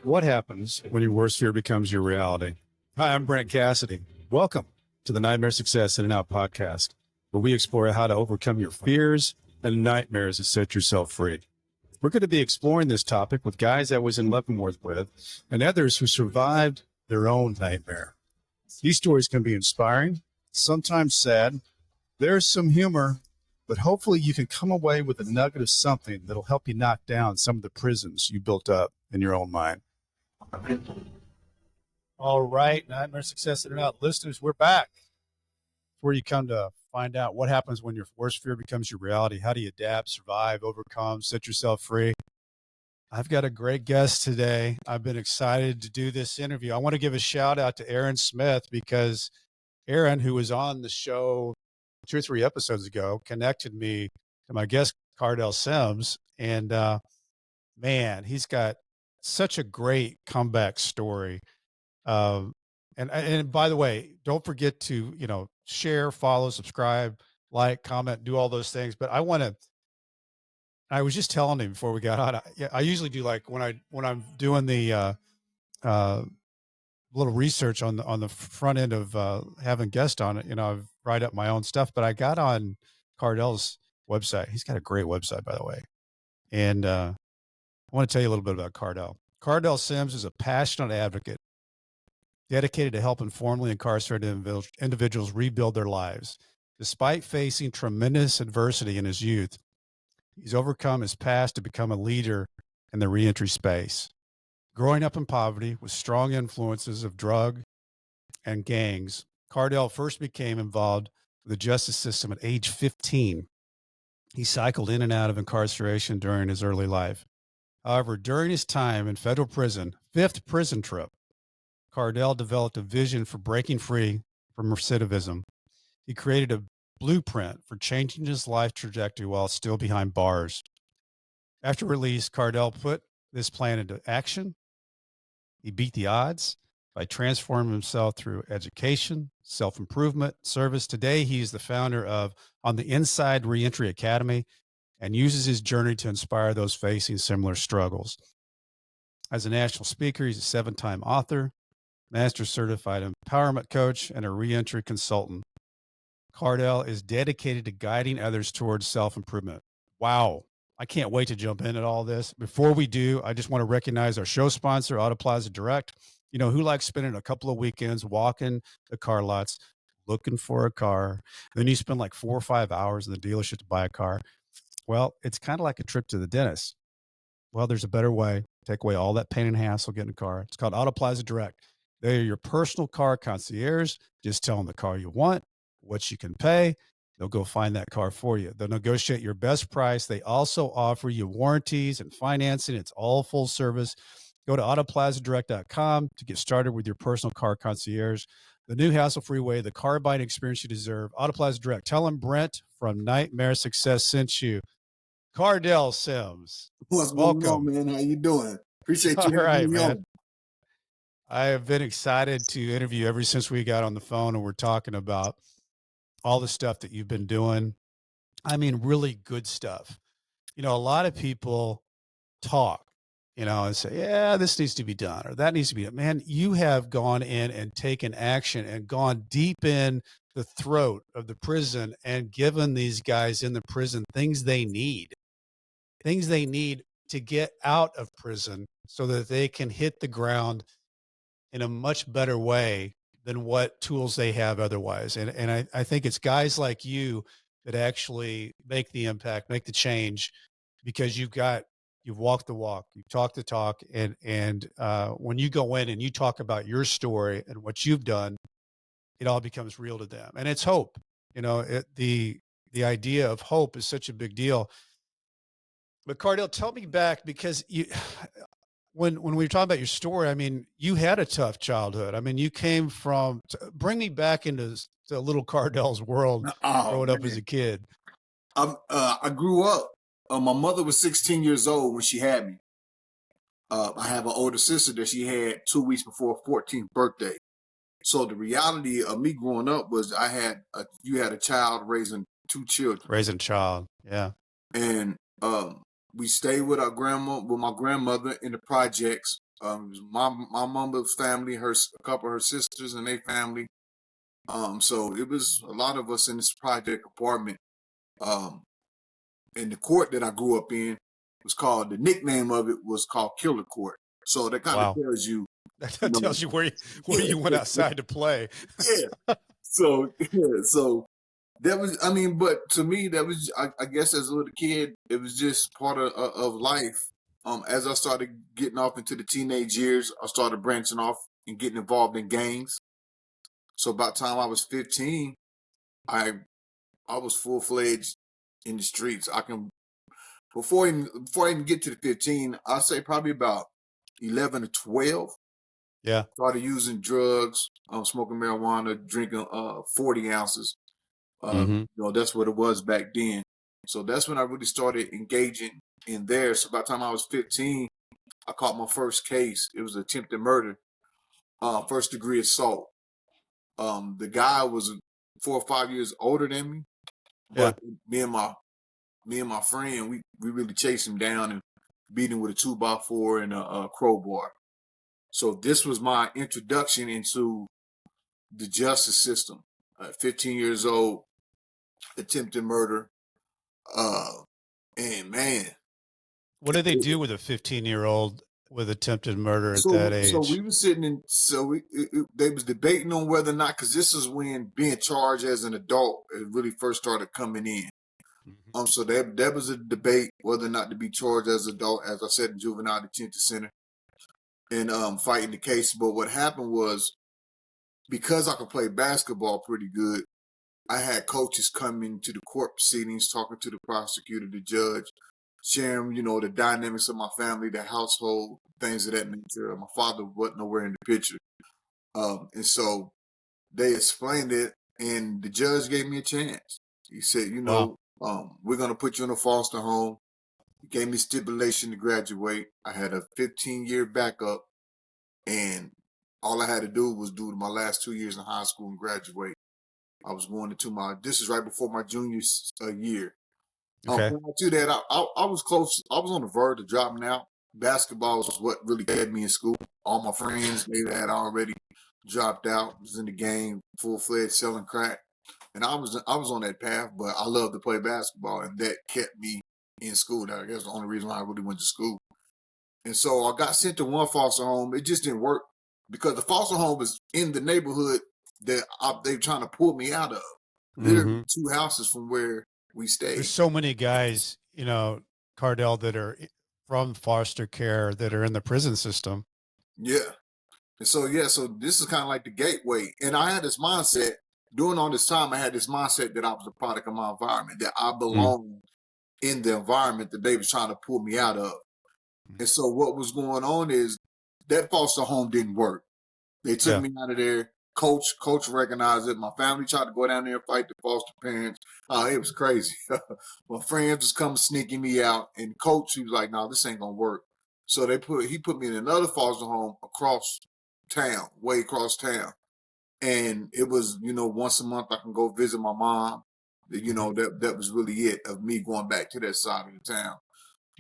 What happens when your worst fear becomes your reality? Hi, I'm Brent Cassidy. Welcome to the Nightmare Success In and Out podcast, where we explore how to overcome your fears and nightmares to set yourself free. We're going to be exploring this topic with guys I was in Leavenworth with and others who survived their own nightmare. These stories can be inspiring, sometimes sad. There's some humor, but hopefully you can come away with a nugget of something that'll help you knock down some of the prisons you built up in your own mind. All right, Nightmare Success In and Out listeners, we're back. It's where you come to find out what happens when your worst fear becomes your reality. How do you adapt, survive, overcome, set yourself free? I've got a great guest today. I've been excited to do this interview. I want to give a shout out to Aaron Smith because Aaron, who was on the show 2 or 3 episodes ago, connected me to my guest, Kardell Sims. And man, he's got such a great comeback story. And by the way, don't forget to, share, follow, subscribe, like, comment, do all those things. But I was just telling him before we got on, I usually do like when I'm doing the little research on the front end of having guests on it, I write up my own stuff, but I got on Kardell's website. He's got a great website, by the way. And I want to tell you a little bit about Kardell. Kardell Sims is a passionate advocate dedicated to helping formerly incarcerated individuals rebuild their lives. Despite facing tremendous adversity in his youth, he's overcome his past to become a leader in the reentry space. Growing up in poverty with strong influences of drug and gangs, Kardell first became involved with the justice system at age 15. He cycled in and out of incarceration during his early life. However, during his time in federal prison, 5th prison trip, Kardell developed a vision for breaking free from recidivism. He created a blueprint for changing his life trajectory while still behind bars. After release, Kardell put this plan into action. He beat the odds by transforming himself through education, self-improvement, service. Today, he's the founder of On the Inside Reentry Academy and uses his journey to inspire those facing similar struggles. As a national speaker, he's a 7-time author, master certified empowerment coach, and a reentry consultant. Kardell is dedicated to guiding others towards self-improvement. Wow. I can't wait to jump into all this. Before we do, I just want to recognize our show sponsor, Auto Plaza Direct. Who likes spending a couple of weekends walking the car lots, looking for a car. Then you spend like 4 or 5 hours in the dealership to buy a car. Well, it's kind of like a trip to the dentist. Well, there's a better way. Take away all that pain and hassle getting a car. It's called Auto Plaza Direct. They're your personal car concierge. Just tell them the car you want, what you can pay. They'll go find that car for you. They'll negotiate your best price. They also offer you warranties and financing. It's all full service. Go to autoplazadirect.com to get started with your personal car concierge. The new hassle-free way, the car buying experience you deserve. Auto Plaza Direct. Tell them Brent from Nightmare Success sent you. Kardell Sims. What's going on, man? How you doing? Appreciate you having me on. I have been excited to interview you ever since we got on the phone and we're talking about all the stuff that you've been doing. I mean, really good stuff. A lot of people talk, and say, yeah, this needs to be done or that needs to be done. Man, you have gone in and taken action and gone deep in the throat of the prison and given these guys in the prison things they need to get out of prison so that they can hit the ground in a much better way than what tools they have otherwise. And I think it's guys like you that actually make the impact, make the change, because you've walked the walk, you've talked the talk. And when you go in and you talk about your story and what you've done, it all becomes real to them. And it's hope. The idea of hope is such a big deal. But Kardell, tell me back, because when we were talking about your story, I mean, you had a tough childhood. I mean, you came from, bring me back into the little Kardell's world growing up as a kid. I grew up, my mother was 16 years old when she had me. I have an older sister that she had 2 weeks before her 14th birthday. So the reality of me growing up was you had a child raising 2 children. Raising a child, yeah. And we stayed with my grandmother in the projects. It was my mother's family, a couple of her sisters and their family. So it was a lot of us in this project apartment. And the court that I grew up in was called, the nickname of it was called Killer Court. So that kind of Wow. tells you, That tells you where you went outside to play. yeah. So yeah, so that was, I mean, but to me, that was, I guess as a little kid, it was just part of life. As I started getting off into the teenage years, I started branching off and getting involved in gangs. So by the time I was 15, I was full fledged in the streets. Before I even get to the 15, I'd say probably about 11 to 12. Yeah. Started using drugs, smoking marijuana, drinking 40 ounces. That's what it was back then. So that's when I really started engaging in there. So by the time I was 15, I caught my first case. It was attempted murder, first degree assault. The guy was 4 or 5 years older than me, Yeah. but me and my friend, we really chased him down and beat him with a 2x4 and a crowbar. So this was my introduction into the justice system. 15 years old, attempted murder. And man, What do they do with a 15-year-old with attempted murder at that so age? we were sitting in, they was debating on whether or not, because this is when being charged as an adult it really first started coming in. So that was a debate whether or not to be charged as an adult, as I said, in juvenile detention center, and fighting the case. But what happened was, because I could play basketball pretty good, I had coaches coming to the court proceedings, talking to the prosecutor, the judge, sharing, the dynamics of my family, the household, things of that nature. My father wasn't nowhere in the picture. And so they explained it, and the judge gave me a chance. He said, Wow. we're going to put you in a foster home. He gave me stipulation to graduate. I had a 15-year backup, and all I had to do was do my last 2 years in high school and graduate. I was going into this is right before my junior year. Okay. Prior to that, I was close. I was on the verge of dropping out. Basketball was what really kept me in school. All my friends, they had already dropped out, was in the game, full-fledged selling crack. And I was on that path, but I loved to play basketball, and that kept me in school. That I guess the only reason why I really went to school. And so I got sent to one foster home. It just didn't work because the foster home was in the neighborhood that they trying to pull me out of. Literally 2 houses from where we stayed. There's so many guys, Kardell, that are from foster care that are in the prison system. Yeah. And so, so this is kind of like the gateway. And I had this mindset during all this time. I had this mindset that I was a product of my environment, that I belonged in the environment that they was trying to pull me out of. And so what was going on is that foster home didn't work. They took me out of there. Coach recognized it. My family tried to go down there and fight the foster parents. It was crazy. My friends was coming sneaking me out, and coach, he was like, "No, this ain't gonna work." So he put me in another foster home across town, way across town, and it was once a month I can go visit my mom. That was really it of me going back to that side of the town.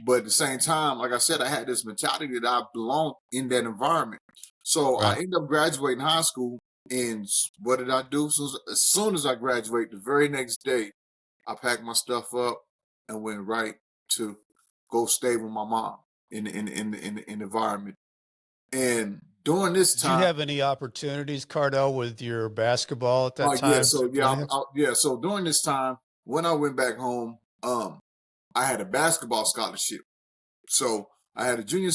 But at the same time, like I said, I had this mentality that I belonged in that environment. So I ended up graduating high school, and what did I do? So as soon as I graduated, the very next day, I packed my stuff up and went right to go stay with my mom in the environment. And during this Did you time, have any opportunities, Kardell, with your basketball at that time to play? So during this time, when I went back home, I had a basketball scholarship. So I had a junior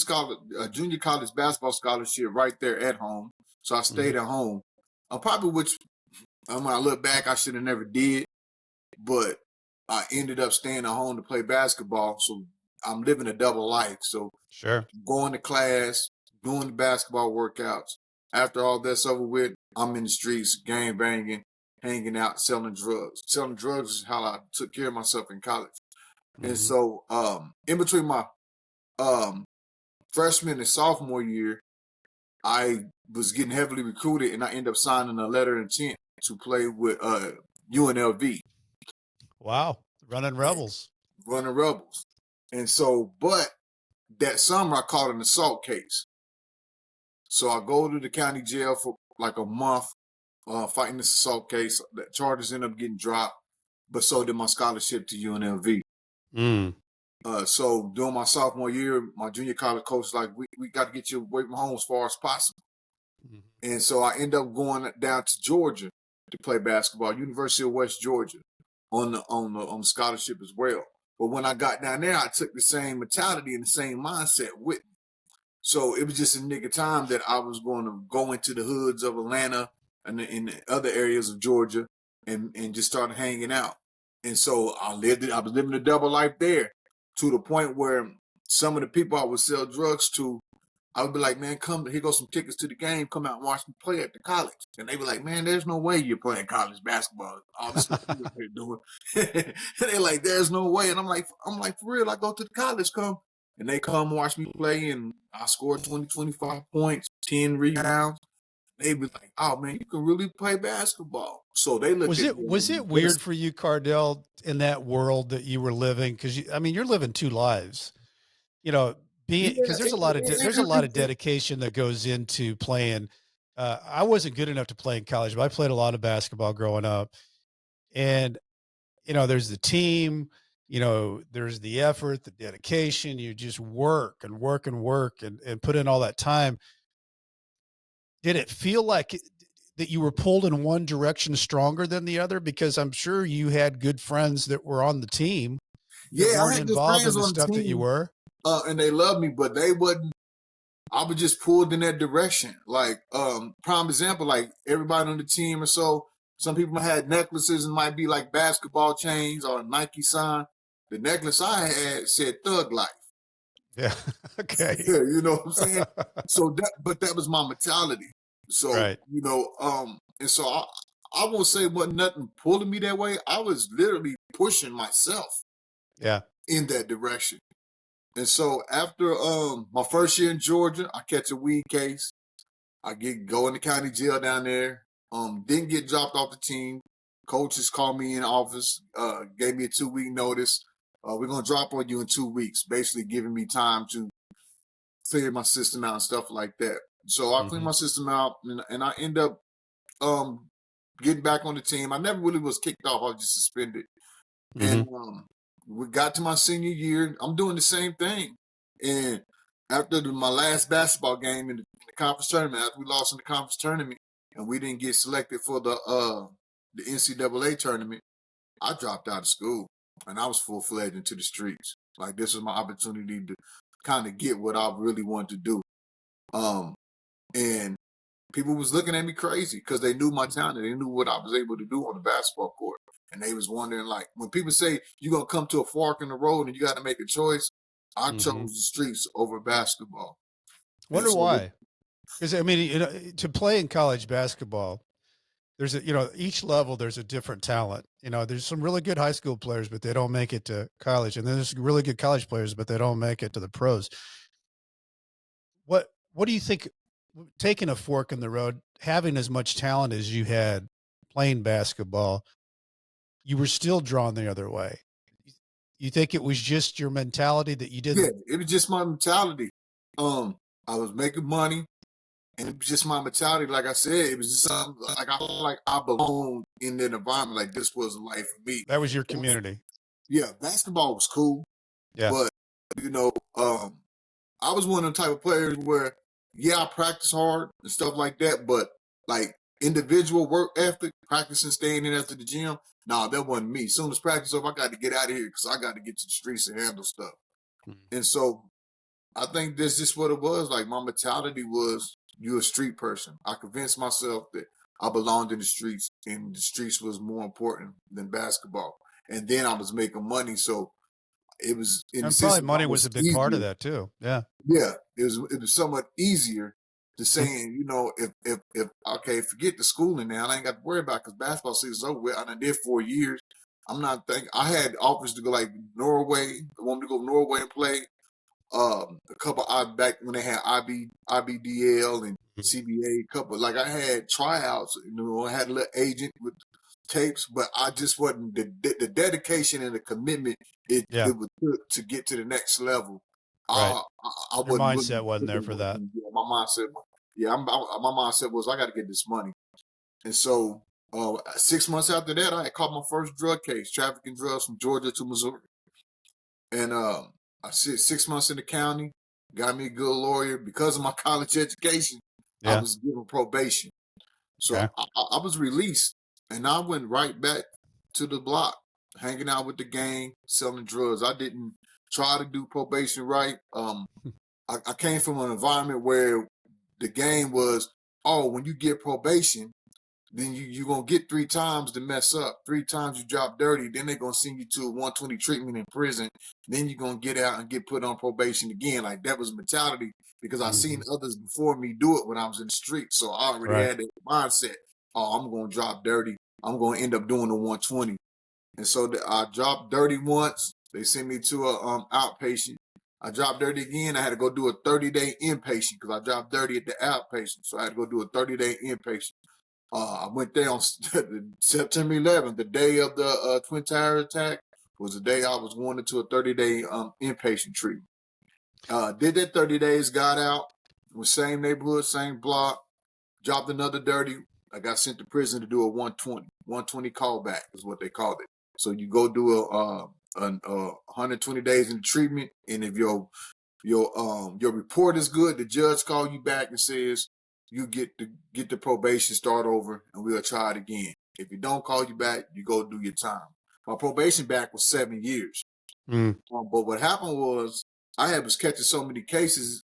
college basketball scholarship right there at home. So I stayed at home. Probably which when I look back, I should have never did, but I ended up staying at home to play basketball. So I'm living a double life. So Sure. going to class, doing the basketball workouts. After all that's over with, I'm in the streets, gang banging, hanging out, selling drugs. Selling drugs is how I took care of myself in college. And so in between my freshman and sophomore year, I was getting heavily recruited, and I ended up signing a letter of intent to play with UNLV. Wow. Running Rebels. Running Rebels. And so, but that summer I caught an assault case. So I go to the county jail for like a month, fighting this assault case. The charges end up getting dropped, but so did my scholarship to UNLV. Mm. So during my sophomore year, my junior college coach was like, we got to get you away from home as far as possible. Mhm. And so I end up going down to Georgia to play basketball, University of West Georgia, on the scholarship as well. But when I got down there, I took the same mentality and the same mindset with me. So it was just a nick of time that I was going to go into the hoods of Atlanta and in the other areas of Georgia and just start hanging out. And so I was living a double life there, to the point where some of the people I would sell drugs to, I would be like, man, come, here goes some tickets to the game. Come out and watch me play at the college. And they be like, man, there's no way you're playing college basketball. All this stuff you're doing. And they're like, there's no way. And I'm like, for real, I go to the college, come. And they come watch me play, and I scored 20, 25 points, 10 rebounds. They be like, oh, man, you can really play basketball. So they look at me. Was it weird for you, Kardell, in that world that you were living? Because you're living two lives. You know, because there's a lot of dedication that goes into playing. I wasn't good enough to play in college, but I played a lot of basketball growing up. And, there's the team, there's the effort, the dedication. You just work and work and work and put in all that time. Did it feel like that you were pulled in one direction stronger than the other? Because I'm sure you had good friends that were on the team that I weren't had good involved in friends the on stuff the that you team, were. and they loved me, but they wasn't. I was just pulled in that direction. Like, prime example, like everybody on the team or so, some people had necklaces and might be like basketball chains or a Nike sign. The necklace I had said Thug Life. Yeah. Okay. You know what I'm saying? So but that was my mentality. So, Right. and so I won't say wasn't nothing pulling me that way. I was literally pushing myself Yeah. in that direction. And so after my first year in Georgia, I catch a weed case. I go in the county jail down there. Didn't get dropped off the team. Coaches called me in the office, gave me a 2-week notice. We're gonna drop on you in 2 weeks, basically giving me time to clear my system out and stuff like that. So I cleaned my system out, and I end up getting back on the team. I never really was kicked off. I was just suspended. And we got to my senior year. I'm doing the same thing. And after my last basketball game in the conference tournament, after we lost in the conference tournament and we didn't get selected for the NCAA tournament, I dropped out of school and I was full-fledged into the streets. Like, this was my opportunity to kind of get what I really wanted to do. And people was looking at me crazy because they knew my talent. They knew what I was able to do on the basketball court. And they was wondering, like, when people say you're going to come to a fork in the road and you got to make a choice, I chose the streets over basketball. Wonder why? Because, I mean, to play in college basketball, there's each level, there's a different talent. There's some really good high school players, but they don't make it to college. And then there's really good college players, but they don't make it to the pros. What do you think, taking a fork in the road, having as much talent as you had playing basketball, you were still drawn the other way? You think it was just your mentality that you didn't? Yeah, it was just my mentality. I was making money, and it was just my mentality. Like I said, it was just something like I felt like I belonged in that environment. Like, this was a life for me. That was your community. Yeah, basketball was cool. Yeah. But I was one of the type of players where, I practice hard and stuff like that, but like individual work ethic, practicing, staying in after the gym, that wasn't me. As soon as practice over, I got to get out of here because I got to get to the streets and handle stuff. And so I think that's just what it was. Like, my mentality was, you're a street person. I convinced myself that I belonged in the streets, and the streets was more important than basketball. And then I was making money, so it was in And the probably system. money was a big part of that too. Yeah. Yeah, it was somewhat easier to saying, if okay, forget the schooling now. I ain't got to worry about, because basketball season's over with. I done did 4 years. I'm not thinking. I had offers to go like Norway. I wanted to go Norway and play. A couple back when they had IBDL and CBA. Couple, like, I had tryouts. I had a little agent with tapes, but I just wasn't the dedication and the commitment it would took to get to the next level. Right. I Your wasn't mindset wasn't there for that. My mindset, Yeah, my mindset was I got to get this money. And so 6 months after that, I had caught my first drug case, trafficking drugs from Georgia to Missouri. And I sit 6 months in the county, got me a good lawyer. Because of my college education, I Yeah. was given probation. So Okay. I was released, and I went right back to the block, hanging out with the gang, selling drugs. I didn't try to do probation right. I came from an environment where the game was, oh, when you get probation, then you're going to get 3 times to mess up. 3 times you drop dirty. Then they're going to send you to a 120 treatment in prison. Then you're going to get out and get put on probation again. Like, that was mentality because I seen others before me do it when I was in the street. So I already Right. had that mindset. Oh, I'm going to drop dirty. I'm going to end up doing the 120. And so I dropped dirty once. They sent me to a outpatient. I dropped dirty again. I had to go do a 30-day inpatient because I dropped dirty at the outpatient. So I had to go do a 30-day inpatient. I went there on September 11th, the day of the Twin Towers attack, was the day I was going into a 30-day inpatient treatment. Did that 30 days, got out, was same neighborhood, same block, dropped another dirty. I got sent to prison to do a 120 callback is what they called it. So you go do a 120 days in the treatment, and if your report is good, the judge call you back and says you get the probation, start over, and we'll try it again. If you don't call you back, you go do your time. My probation back was 7 years. But what happened was I was catching so many cases.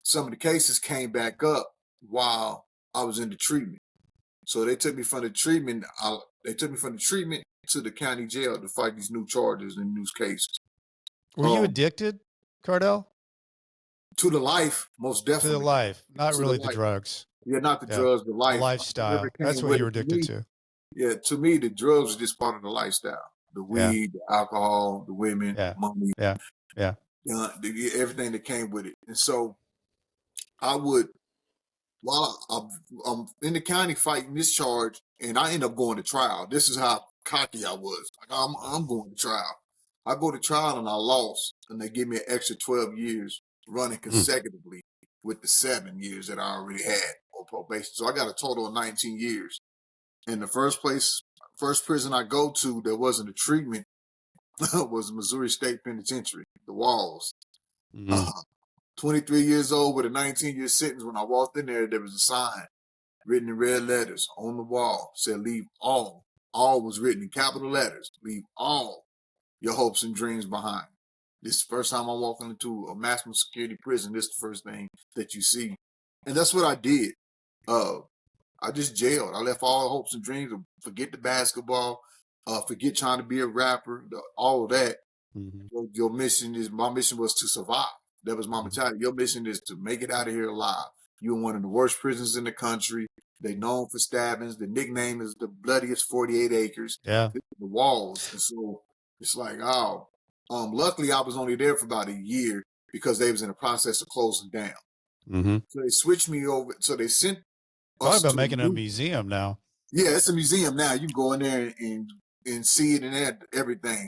Some of the cases came back up while I was in the treatment. So they took me from the treatment. To the county jail to fight these new charges and new cases. Were you addicted, Kardell? To the life, most definitely. To the life, not To really the the life. drugs. Yeah, not the drugs, the life. The lifestyle. That's what you were addicted to. Yeah, to me, the drugs was just part of the lifestyle. The weed, the alcohol, the women, money. Yeah. Everything that came with it. And so I would, while I'm in the county fighting this charge, and I end up going to trial. This is how cocky I was. Like, I'm going to trial. I go to trial and I lost, and they give me an extra 12 years running consecutively with the 7 years that I already had on probation. So I got a total of 19 years. And the first prison I go to that wasn't a treatment was Missouri State Penitentiary, the Walls. 23 years old with a 19-year sentence. When I walked in there was a sign written in red letters on the wall, said leave all. All was written in capital letters. Leave all your hopes and dreams behind. This is the first time I'm walking into a maximum security prison. This is the first thing that you see. And that's what I did. I just jailed. I left all hopes and dreams. Forget the basketball. Forget trying to be a rapper. All of that. Your mission my mission was to survive. That was my mentality. Your mission is to make it out of here alive. You're one of the worst prisons in the country. They known for stabbings. The nickname is the bloodiest 48 acres. Yeah. The Walls. And so it's like, oh. Luckily, I was only there for about a year because they was in the process of closing down. So they switched me over. So they sent Talk about making a museum now. Yeah, it's a museum now. You can go in there and see it and everything.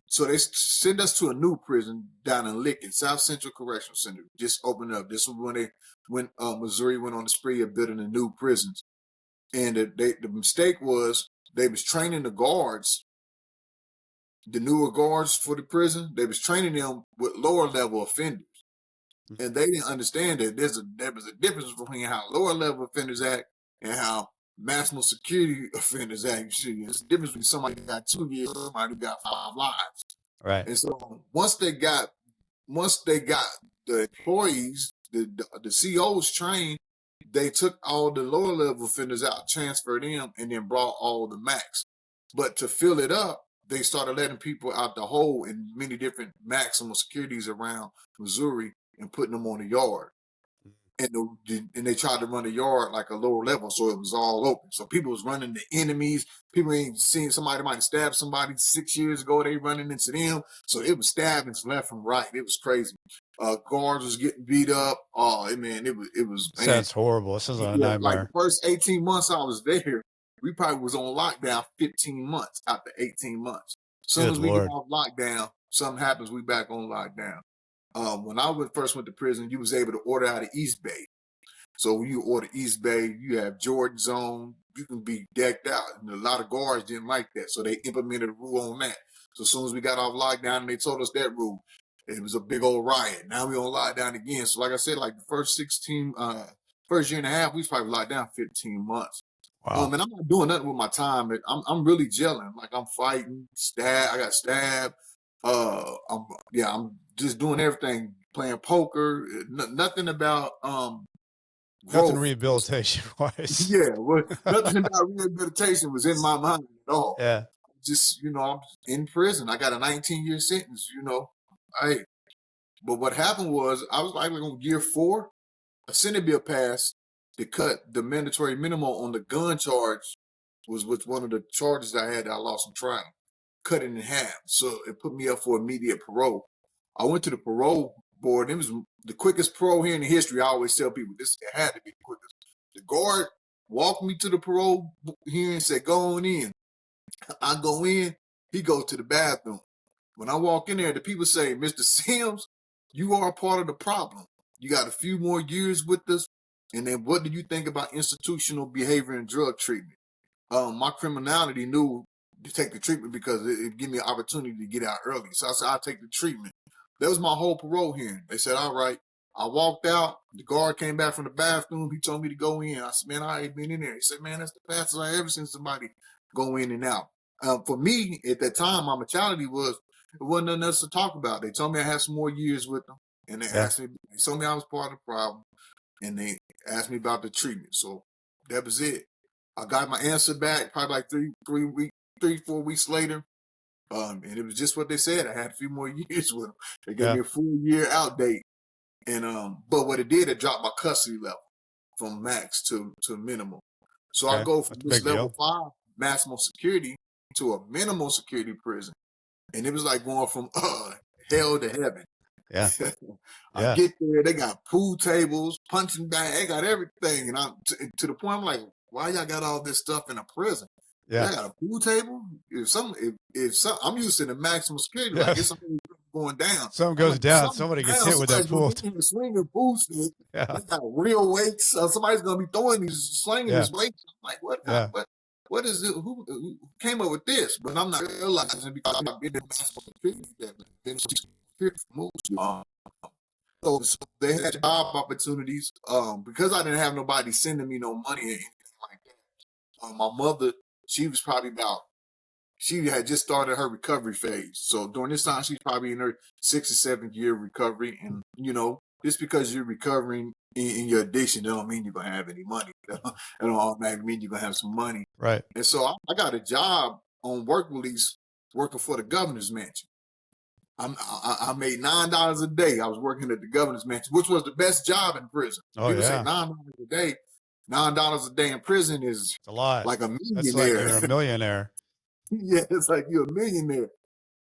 So they send us to a new prison down in Licking, South Central Correctional Center. Just opened up. This was when Missouri went on the spree of building the new prisons. And the mistake was they was training the guards, the newer guards for the prison. They was training them with lower level offenders. And they didn't understand that there was a difference between how lower level offenders act and how maximum security offenders act. There's a difference between somebody who got 2 years and somebody who got 5 lives. Right. And so once they got the employees, the COs trained, they took all the lower level offenders out, transferred them, and then brought all the max. But to fill it up, they started letting people out the hole in many different maximum securities around Missouri and putting them on the yard. And they tried to run the yard like a lower level, so it was all open. So people was running the enemies. People ain't seen somebody might stab somebody 6 years ago. They running into them. So it was stabbings left and right. It was crazy. Guards was getting beat up. Oh, man, it was. That's horrible. This is a nightmare. Like the first 18 months I was there, we probably was on lockdown 15 months after 18 months. As soon as we get off lockdown, something happens, we back on lockdown. When I first went to prison, you was able to order out of East Bay. So when you order East Bay, you have Jordan Zone, you can be decked out. And a lot of guards didn't like that. So they implemented a rule on that. So as soon as we got off lockdown and they told us that rule, it was a big old riot. Now we on lockdown again. So like I said, like the first first year and a half, we was probably locked down 15 months. Wow. And I'm not doing nothing with my time. I'm really gelling. Like I'm fighting, I got stabbed. I'm just doing everything, playing poker. Nothing about Nothing growth. rehabilitation wise. Yeah, well, nothing about rehabilitation was in my mind at all. Yeah. Just I'm in prison. I got a 19-year sentence. But what happened was I was like on year 4. A Senate bill passed to cut the mandatory minimum on the gun charge. Was one of the charges I had that I lost in trial. Cut it in half, so it put me up for immediate parole. I went to the parole board. It was the quickest parole here in the history. I always tell people this. It had to be the quickest. The guard walked me to the parole hearing and said, "Go on in." I go in. He goes to the bathroom. When I walk in there, the people say, "Mr. Sims, you are a part of the problem. You got a few more years with us. And then what do you think about institutional behavior and drug treatment?" My criminality knew to take the treatment because it gave me an opportunity to get out early. So I said, "I'll take the treatment." That was my whole parole hearing. They said, "All right." I walked out. The guard came back from the bathroom. He told me to go in. I said, "Man, I ain't been in there." He said, "Man, that's the fastest I ever seen somebody go in and out." For me, at that time, my mentality was, it wasn't nothing else to talk about. They told me I had some more years with them. And they asked me, they told me I was part of the problem. And they asked me about the treatment. So that was it. I got my answer back probably like 4 weeks later. And it was just what they said. I had a few more years with them. They gave me a full year out date. And but what it did, it dropped my custody level from max to minimum. So I go from this level 5 maximum security to a minimum security prison. And it was like going from hell to heaven. Yeah. I get there, they got pool tables, punching bag, they got everything. And I'm to the point I'm like, why y'all got all this stuff in a prison? Yeah. I got a pool table. If I'm used to the maximum security, like it's something going down. Something goes down. Somebody gets hit with that pool. Swinging pool stick. They got real weights. Somebody's gonna be throwing these, slinging these weights. I'm like, what is it? Who came up with this? But I'm not realizing because I've been in maximum security that been security moves. So they had job opportunities. Because I didn't have nobody sending me no money or anything like that. My mother, she had just started her recovery phase. So during this time, she's probably in her 6th or 7th year of recovery. And, just because you're recovering in your addiction, that don't mean you're going to have any money. That don't automatically mean you're going to have some money. Right. And so I got a job on work release working for the governor's mansion. I made $9 a day. I was working at the governor's mansion, which was the best job in prison. People say $9 a day. $9 a day in prison is a lot. Like a millionaire. That's like you're a millionaire. Yeah, it's like you're a millionaire.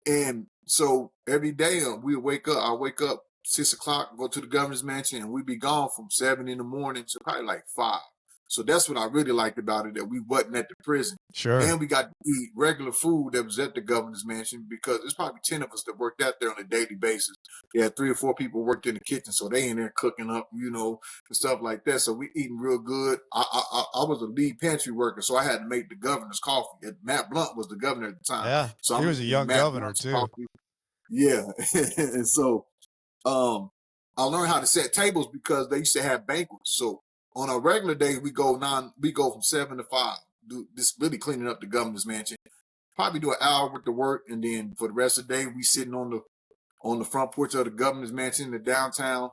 And so every day we wake up. I wake up 6 o'clock, go to the governor's mansion, and we be gone from 7 in the morning to probably like 5. So that's what I really liked about it, that we wasn't at the prison. Sure. And we got to eat regular food that was at the governor's mansion because there's probably 10 of us that worked out there on a daily basis. They had 3 or 4 people worked in the kitchen, so they in there cooking up, and stuff like that. So we eating real good. I was a lead pantry worker, so I had to make the governor's coffee. Matt Blunt was the governor at the time. Yeah, so he was a young governor too. Coffee. Yeah, and so I learned how to set tables because they used to have banquets. So on a regular day, we go from 7 to 5. Do this really cleaning up the governor's mansion. Probably do an hour worth of work, and then for the rest of the day, we sitting on the front porch of the governor's mansion in the downtown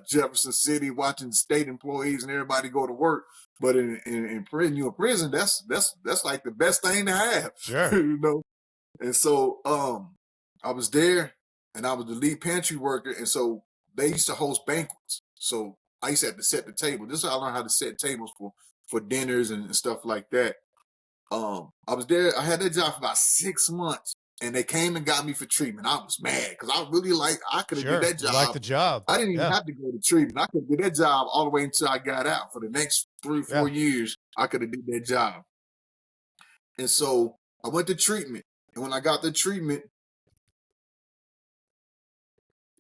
Jefferson City, watching the state employees and everybody go to work. But in prison, that's like the best thing to have. Sure. And so I was there, and I was the lead pantry worker, and so they used to host banquets. So I used to have to set the table. This is how I learned how to set tables for dinners and stuff like that. I was there. I had that job for about 6 months, and they came and got me for treatment. I was mad because I really I could have did that job. You like the job. I didn't even have to go to treatment. I could do that job all the way until I got out. For the next 3 or 4 years, I could have did that job. And so I went to treatment, and when I got the treatment,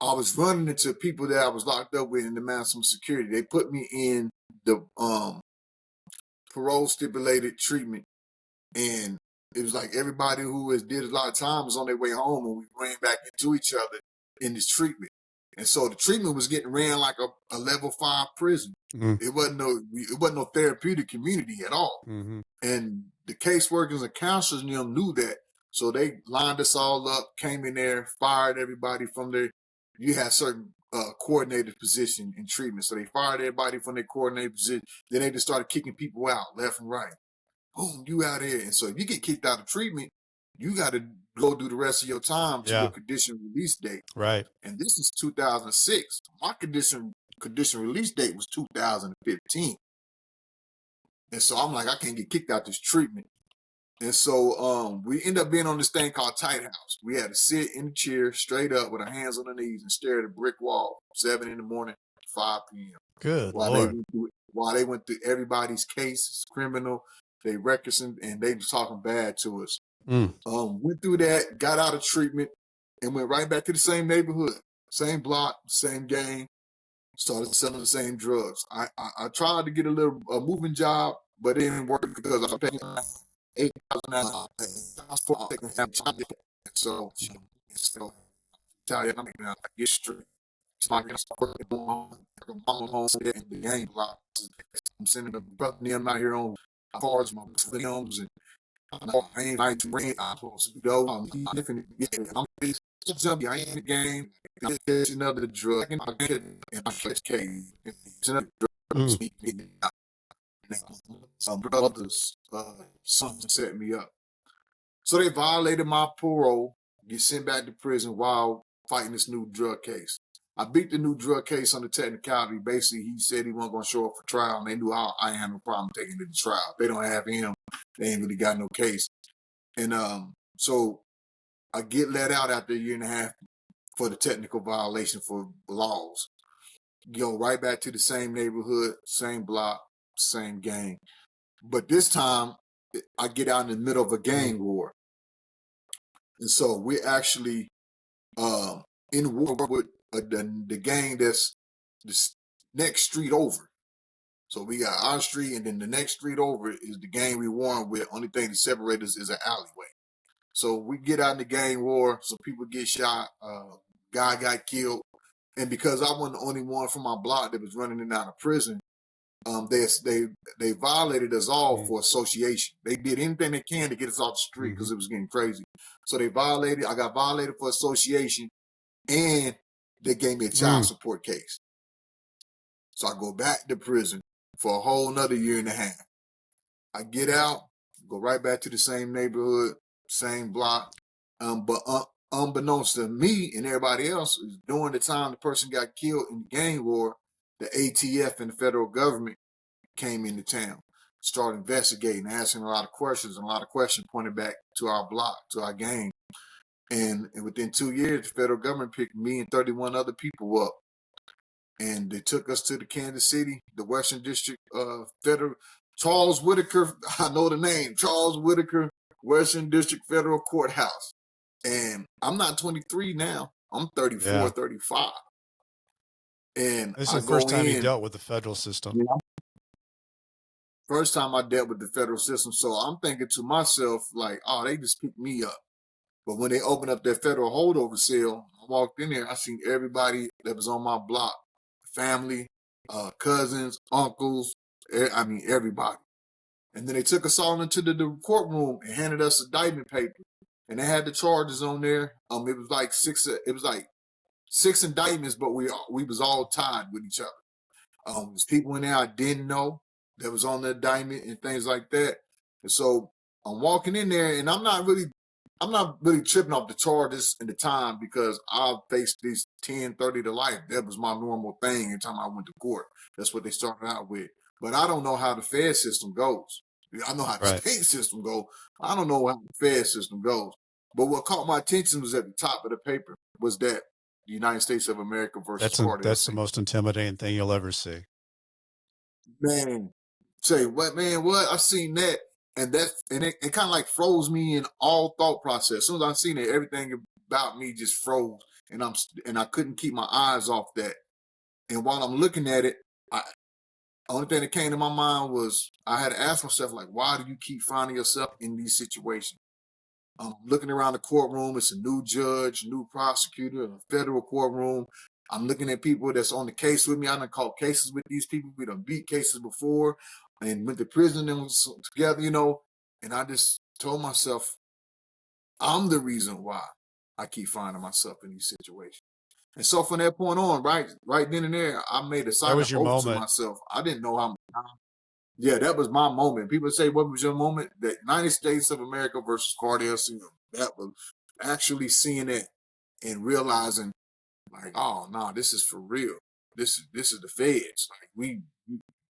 I was running into people that I was locked up with in the maximum security. They put me in the parole stipulated treatment, and it was like everybody who has did a lot of time was on their way home, and we ran back into each other in this treatment. And so the treatment was getting ran like a level 5 prison. Mm. It wasn't no therapeutic community at all. Mm-hmm. And the caseworkers and counselors and them knew that. So they lined us all up, came in there, fired everybody from their, you had certain coordinated position in treatment. So they fired everybody from their coordinated position. Then they just started kicking people out left and right. Boom, you out here. And so if you get kicked out of treatment, you got to go do the rest of your time to your condition release date. Right. And this is 2006. My condition release date was 2015. And so I'm like, I can't get kicked out this treatment. And so we end up being on this thing called Tight House. We had to sit in the chair straight up with our hands on the knees and stare at a brick wall, 7 in the morning, 5 p.m. Good while Lord. They went through everybody's cases, criminal, they records, and they was talking bad to us. Mm. Went through that, got out of treatment, and went right back to the same neighborhood, same block, same gang, started selling the same drugs. I tried to get a moving job, but it didn't work because I was paying $8,000. So tell you, I get straight. So I get working on home in the game block. I'm sending a brother them out here on cars, my films, and I ain't like to bring. I'm supposed to go. I'm different. I'm jumpy. I ain't in the game. I get another drug. I get and I catch K. It's another drug. Some brothers, something set me up. So they violated my parole, get sent back to prison while fighting this new drug case. I beat the new drug case on the technicality. Basically, he said he wasn't going to show up for trial, and they knew I ain't had no problem taking it to trial. They don't have him. They ain't really got no case. And so I get let out after a year and a half for the technical violation for laws. Go right back to the same neighborhood, same block, same gang. But this time, I get out in the middle of a gang war. And so we're actually in war with the gang that's the next street over. So we got our street, and then the next street over is the gang we won with. Only thing that separates us is an alleyway. So we get out in the gang war, so people get shot, guy got killed. And because I wasn't the only one from my block that was running in and out of prison, they violated us all for association. They did anything they can to get us off the street because it was getting crazy. So I got violated for association, and they gave me a child support case. So I go back to prison for a whole nother year and a half. I get out, go right back to the same neighborhood, same block. But unbeknownst to me and everybody else, during the time the person got killed in the gang war, the ATF and the federal government came into town, started investigating, asking a lot of questions, and a lot of questions pointed back to our block, to our gang. And within 2 years, the federal government picked me and 31 other people up. And they took us to the Kansas City, the Western District Federal, Charles Whitaker, I know the name, Charles Whitaker, Western District Federal Courthouse. And I'm not 23 now, I'm 34, 35. And this is the first time you dealt with the federal system. First time I dealt with the federal system. So I'm thinking to myself, like, oh, they just picked me up. But when they opened up that federal holdover cell, I walked in there, I seen everybody that was on my block, family, cousins, uncles, everybody. And then they took us all into the courtroom and handed us a indictment paper. And they had the charges on there. It was like six indictments, but we was all tied with each other. There's people in there I didn't know that was on the indictment and things like that. And so I'm walking in there, and I'm not really tripping off the charges and the time, because I faced these 10, 30 to life. That was my normal thing every time I went to court. That's what they started out with. But I don't know how the Fed system goes. I know how the state system goes. I don't know how the Fed system goes. But what caught my attention was at the top of the paper was that the United States of America versus Kardell. That's the most intimidating thing you'll ever see. Man, say what, man? What? I seen that, and it kind of like froze me in all thought process. As soon as I seen it, everything about me just froze, and I couldn't keep my eyes off that. And while I'm looking at it, only thing that came to my mind was I had to ask myself, like, why do you keep finding yourself in these situations? Looking around the courtroom, it's a new judge, new prosecutor, a federal courtroom. I'm looking at people that's on the case with me. I done caught cases with these people. We done beat cases before and went to prison and was together, you know. And I just told myself, I'm the reason why I keep finding myself in these situations. And so from that point on, right then and there, I made a That sign of was your oath to moment. myself. I didn't know how. Yeah, that was my moment. People say, "What was your moment?" The United States of America versus Kardell. That was actually seeing it and realizing, like, oh no, this is for real. This is the feds. Like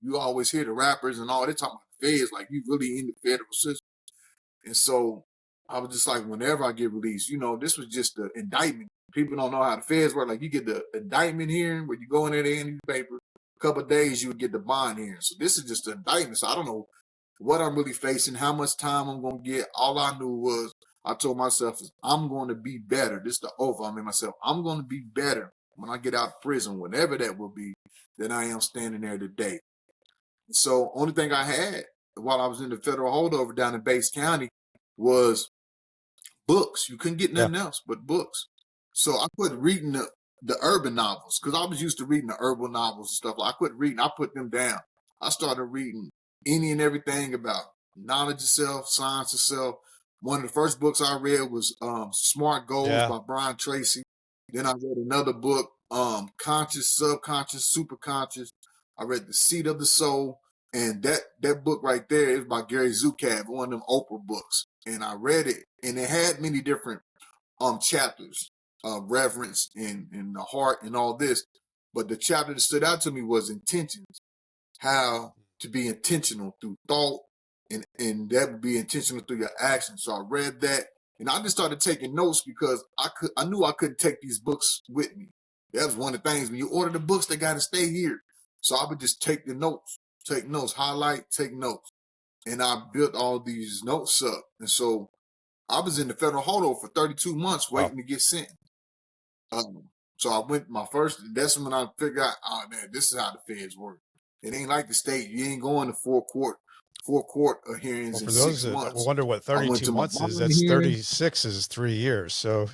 you always hear the rappers and all they talking about the feds, like you really in the federal system. And so I was just like, whenever I get released, you know, this was just the indictment. People don't know how the feds work. Like you get the indictment hearing where you go in there, they hand you the paper. A couple of days you would get the bond hearing. So this is just the indictment. So I don't know what I'm really facing, how much time I'm gonna get. All I knew was I told myself is I'm going to be better. This is the oath I made myself. I'm going to be better when I get out of prison, whenever that will be, than I am standing there today. So only thing I had while I was in the federal holdover down in Bates County was books. You couldn't get nothing else but books. So I quit reading the urban novels because I was used to reading the urban novels and stuff. I quit reading. I put them down. I started reading any and everything about knowledge of self, science of self. One of the first books I read was Smart Goals by Brian Tracy. Then I read another book, Conscious, Subconscious, Superconscious. I read The Seat of the Soul. And that book right there is by Gary Zukav, one of them Oprah books. And I read it, and it had many different chapters of reverence and the heart and all this. But the chapter that stood out to me was intentions, how to be intentional through thought, and that would be intentional through your actions. So I read that, and I just started taking notes because I knew I couldn't take these books with me. That was one of the things. When you order the books, they got to stay here. So I would just take the notes. Take notes, highlight, take notes. And I built all these notes up. And so I was in the federal holdover for 32 months waiting to get sentenced. So I went that's when I figured out, oh man, this is how the feds work. It ain't like the state. You ain't going to four court hearings in 6 months. That wonder what 32 months is, that's 36 is 3 years. So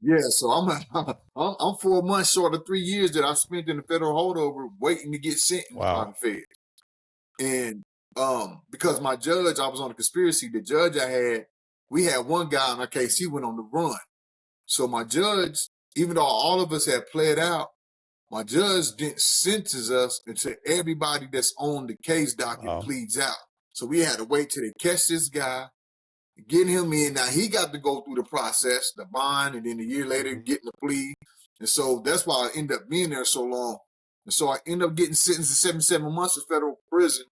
yeah, so I'm 4 months short of 3 years that I spent in the federal holdover waiting to get sentenced by the feds. And because my judge, I was on a conspiracy. The judge we had one guy in our case, he went on the run. So my judge, even though all of us had played out, my judge didn't sentence us until everybody that's on the case docket pleads out. So we had to wait till they catch this guy, get him in. Now he got to go through the process, the bond, and then a year later getting the plea. And so that's why I ended up being there so long. And so I ended up getting sentenced to 77 months of federal prison.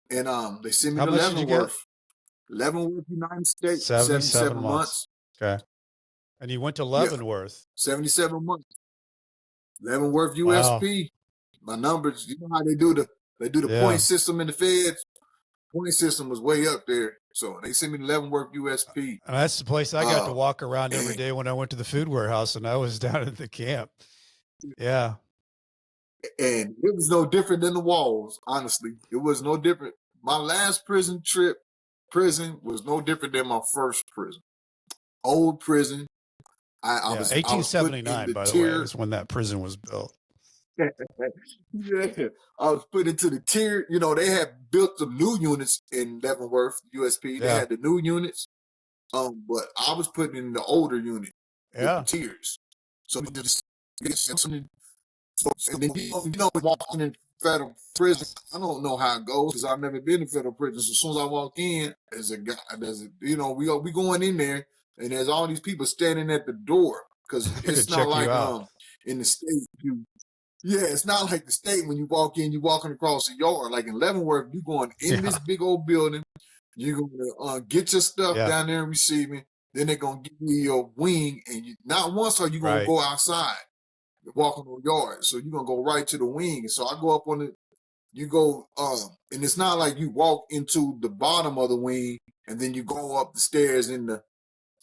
And they sent me to Leavenworth. Leavenworth, United States, 77 months. Okay. And you went to Leavenworth. 77 months. Leavenworth, USP. My numbers, you know how they do the point system in the feds. Point system was way up there. So they sent me to Leavenworth, USP. And that's the place I got to walk around every day when I went to the food warehouse and I was down at the camp. Yeah. And it was no different than the walls, honestly. It was no different. My last prison was no different than my first prison. Old prison. I was 1879, by the way, is when that prison was built. Yeah, I was put into the tier. You know, they had built some new units in Leavenworth, USP. They had the new units, but I was put in the older unit with the tiers. So just walking in federal prison, I don't know how it goes because I've never been in federal prison. So as soon as I walk in, we going in there, and there's all these people standing at the door because it's not like in the state. It's not like the state when you walk in, you're walking across the yard. Like in Leavenworth, you're going in this big old building. You're going to get your stuff down there and receiving. Then they're going to give you your wing. And not once are you going to go outside, walking on the yard. So you're going to go right to the wing. And so I go up on it. You go, and it's not like you walk into the bottom of the wing and then you go up the stairs in the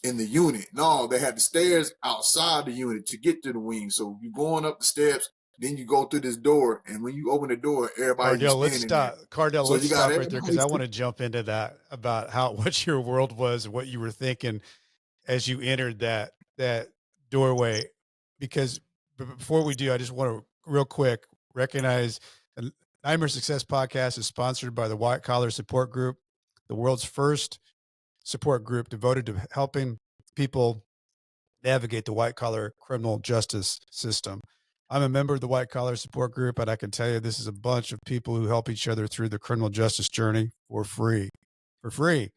unit. No, they had the stairs outside the unit to get to the wing. So you're going up the steps. Then you go through this door, and when you open the door, everybody's Cardell, let's standing there. stop. Cardell, So let's you got stop right there because everybody. I want to jump into that about how what your world was, what you were thinking as you entered that doorway. Because before we do, I just want to real quick recognize the Nightmare Success Podcast is sponsored by the White Collar Support Group, the world's first support group devoted to helping people navigate the white collar criminal justice system. I'm a member of the White Collar Support Group, and I can tell you this is a bunch of people who help each other through the criminal justice journey for free. For free.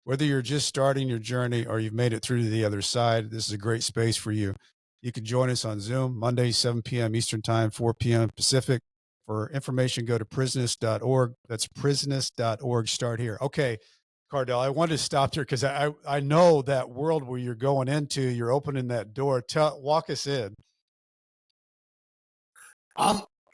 Whether you're just starting your journey or you've made it through to the other side, this is a great space for you. You can join us on Zoom Monday, 7 p.m. Eastern Time, 4 p.m. Pacific. For information, go to prisonist.org. That's prisonist.org. Start here. Okay, Cardell, I wanted to stop there because I know that world where you're going into, you're opening that door. Walk us in.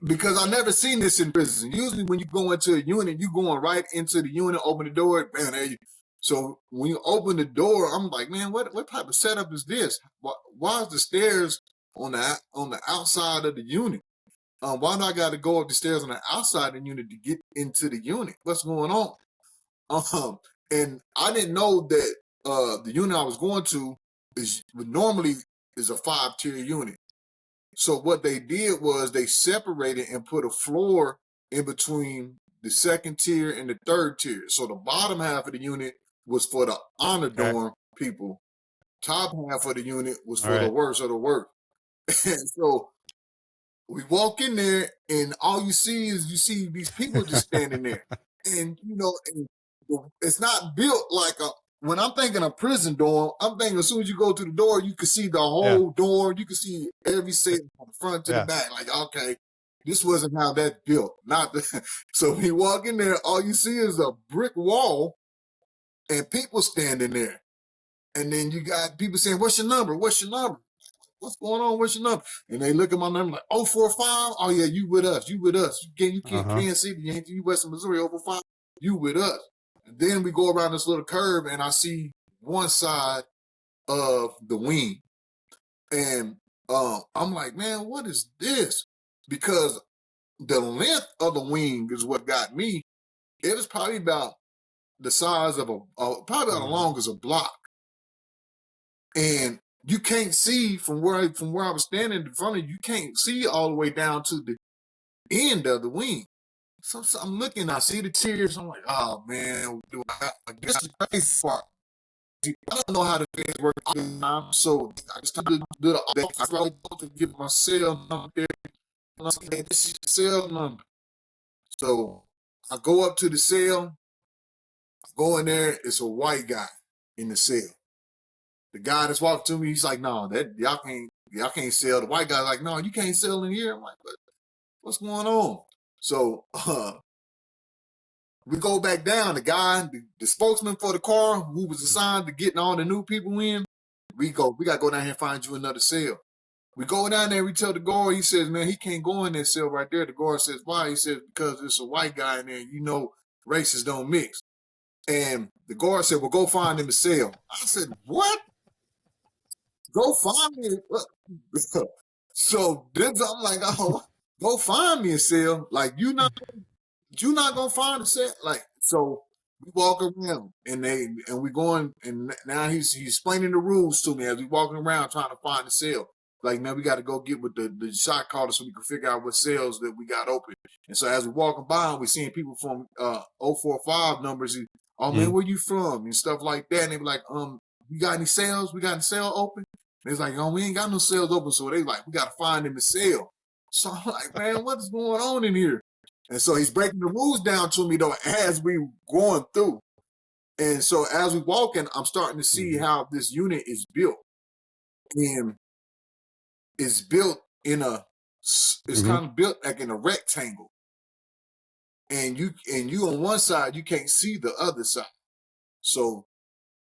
Because I never seen this in prison. Usually when you go into a unit, you going right into the unit, open the door, man, there you. So when you open the door, I'm like, man, what type of setup is this? Why is the stairs on the outside of the unit? Why do I got to go up the stairs on the outside of the unit to get into the unit? What's going on? And I didn't know that the unit I was going to normally is a 5-tier unit. So what they did was they separated and put a floor in between the 2nd tier and the 3rd tier. So the bottom half of the unit was for the honor dorm people. Top half of the unit was for the worst of the worst. And so we walk in there, and all you see these people just standing there. And, it's not built like a, when I'm thinking a prison dorm, I'm thinking as soon as you go to the door, you can see the whole door. You can see every cell from the front to the back. Like, okay, this wasn't how that's built. So when you walk in there, all you see is a brick wall and people standing there. And then you got people saying, what's your number? What's your number? What's going on? What's your number? And they look at my number like, 045? Oh, yeah, you with us. You with us. You can't see you Western Missouri, 045. You with us. And then we go around this little curve, and I see one side of the wing. And I'm like, man, what is this? Because the length of the wing is what got me. It was probably about the size of probably about as long as a block. And you can't see from where I was standing in front of you, can't see all the way down to the end of the wing. So I'm looking, I see the tears. I'm like, oh man, this is the crazy part. I don't know how the things work now, so I just did the I probably go to give my cell number there. And I'm like, this is the cell number. So I go up to the cell, go in there, it's a white guy in the cell. The guy that's walking to me, he's like, no, that y'all can't sell. The white guy's like, no, you can't sell in here. I'm like, what's going on? So we go back down. The guy, the spokesman for the car, who was assigned to getting all the new people in, we got to go down here and find you another cell. We go down there, we tell the guard, he says, man, he can't go in that cell right there. The guard says, why? He says, because there's a white guy in there, races don't mix. And the guard said, well, go find him a cell. I said, what? Go find me. So then I'm like, oh, go find me a cell. Like, you're not gonna find a cell. Like, so we walk around and we going, and now he's explaining the rules to me as we walking around trying to find a cell. Like, man, we got to go get with the shot caller so we can figure out what cells that we got open. And so as we walking by, we're seeing people from 045 numbers. Oh man, where you from? And stuff like that. And they be like, you got any cells? We got any cell open? And it's like, oh, we ain't got no cells open. So they like, we got to find him a cell. So I'm like, man, what is going on in here? And so he's breaking the rules down to me, though, as we going through. And so as we walking, I'm starting to see how this unit is built. And it's built in it's kind of built like in a rectangle. And you on one side, you can't see the other side. So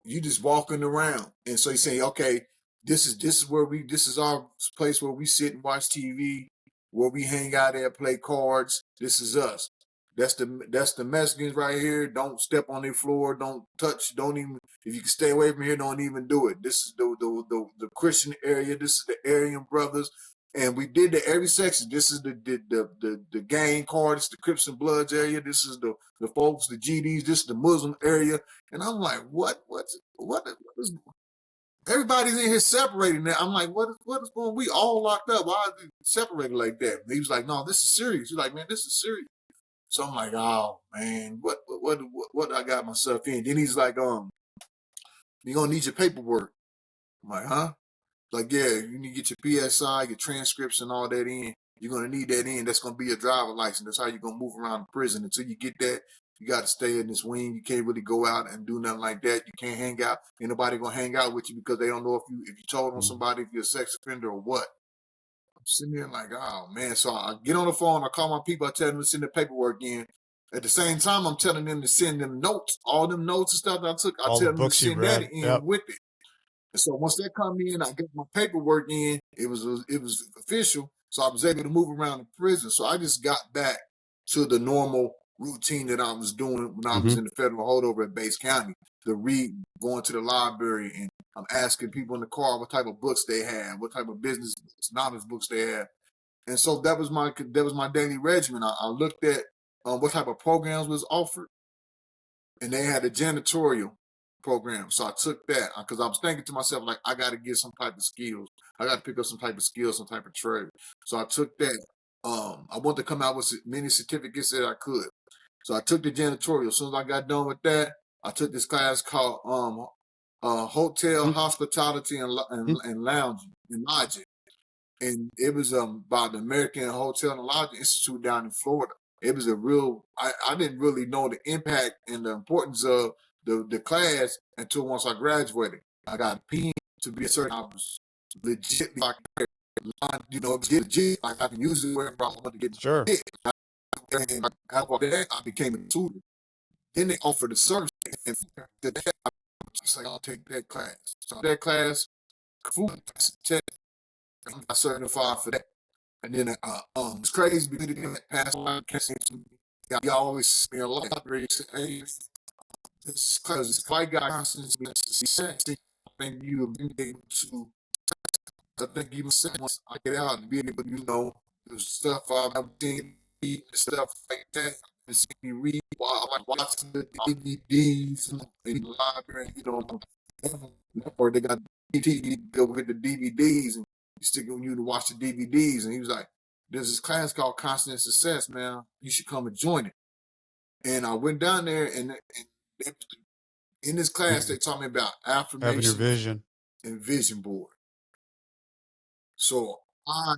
you just walking around. And so you say, okay, this is our place where we sit and watch TV, where we hang out there, play cards. This is us. That's the Mexicans right here. Don't step on their floor. Don't touch. Don't even. If you can stay away from here, don't even do it. This is the Christian area. This is the Aryan brothers. And we did that every section. This is the gang card. It's the Crips and Bloods area. This is the folks, the GDs. This is the Muslim area. And I'm like, what is everybody's in here separating now? I'm like, what is going on? We all locked up. Why are we separated like that? And he was like, no, this is serious. He's like, man, this is serious. So I'm like, oh man, what I got myself in? Then he's like, you're gonna need your paperwork. I'm like, huh? Like, yeah, you need to get your PSI, your transcripts and all that in. You're going to need that in. That's going to be your driver license. That's how you're going to move around the prison. Until you get that, you got to stay in this wing. You can't really go out and do nothing like that. You can't hang out. Ain't nobody going to hang out with you because they don't know if you told on somebody, if you're a sex offender or what. I'm sitting there like, oh, man. So I get on the phone. I call my people. I tell them to send the paperwork in. At the same time, I'm telling them to send them notes, all them notes and stuff that I took. I tell them to send that in with it. And so once that come in, I get my paperwork in. It was official, so I was able to move around the prison. So I just got back to the normal routine that I was doing when I was in the federal holdover at Bates County. The reading, going to the library, and I'm asking people in the car what type of books they had, what type of business knowledge books they had. And so that was my daily regimen. I looked at what type of programs was offered, and they had a janitorial program. So I took that because I was thinking to myself, like, I got to get some type of skills. I got to pick up some type of skills, some type of trade. So I took that. I wanted to come out with as many certificates that I could. So I took the janitorial. As soon as I got done with that, I took this class called Hotel Hospitality and Lounging and Lodging. And it was by the American Hotel and Lodging Institute down in Florida. It was a real, I didn't really know the impact and the importance of the class until once I graduated. I got a P to be a certain. I was legit, like, legit. Like, I can use it wherever I want to get. Sure. And after that, I became a tutor. Then they offered a service, and I was like, I'll take that class. So that class, food tech, I got certified for that. And then it's crazy because the past one came to me. Y'all always see a lot of hey, this is because this white guy constantly says, I think you be able to, I think you said once I get out and be able to, the stuff I've seen, stuff like that. And see me read while I'm watching the DVDs in the library, or they got TV go with the DVDs and sticking you to watch the DVDs. And he was like, there's this class called Constant Success, man. You should come and join it. And I went down there, and in this class, they taught me about affirmation vision and vision board. So I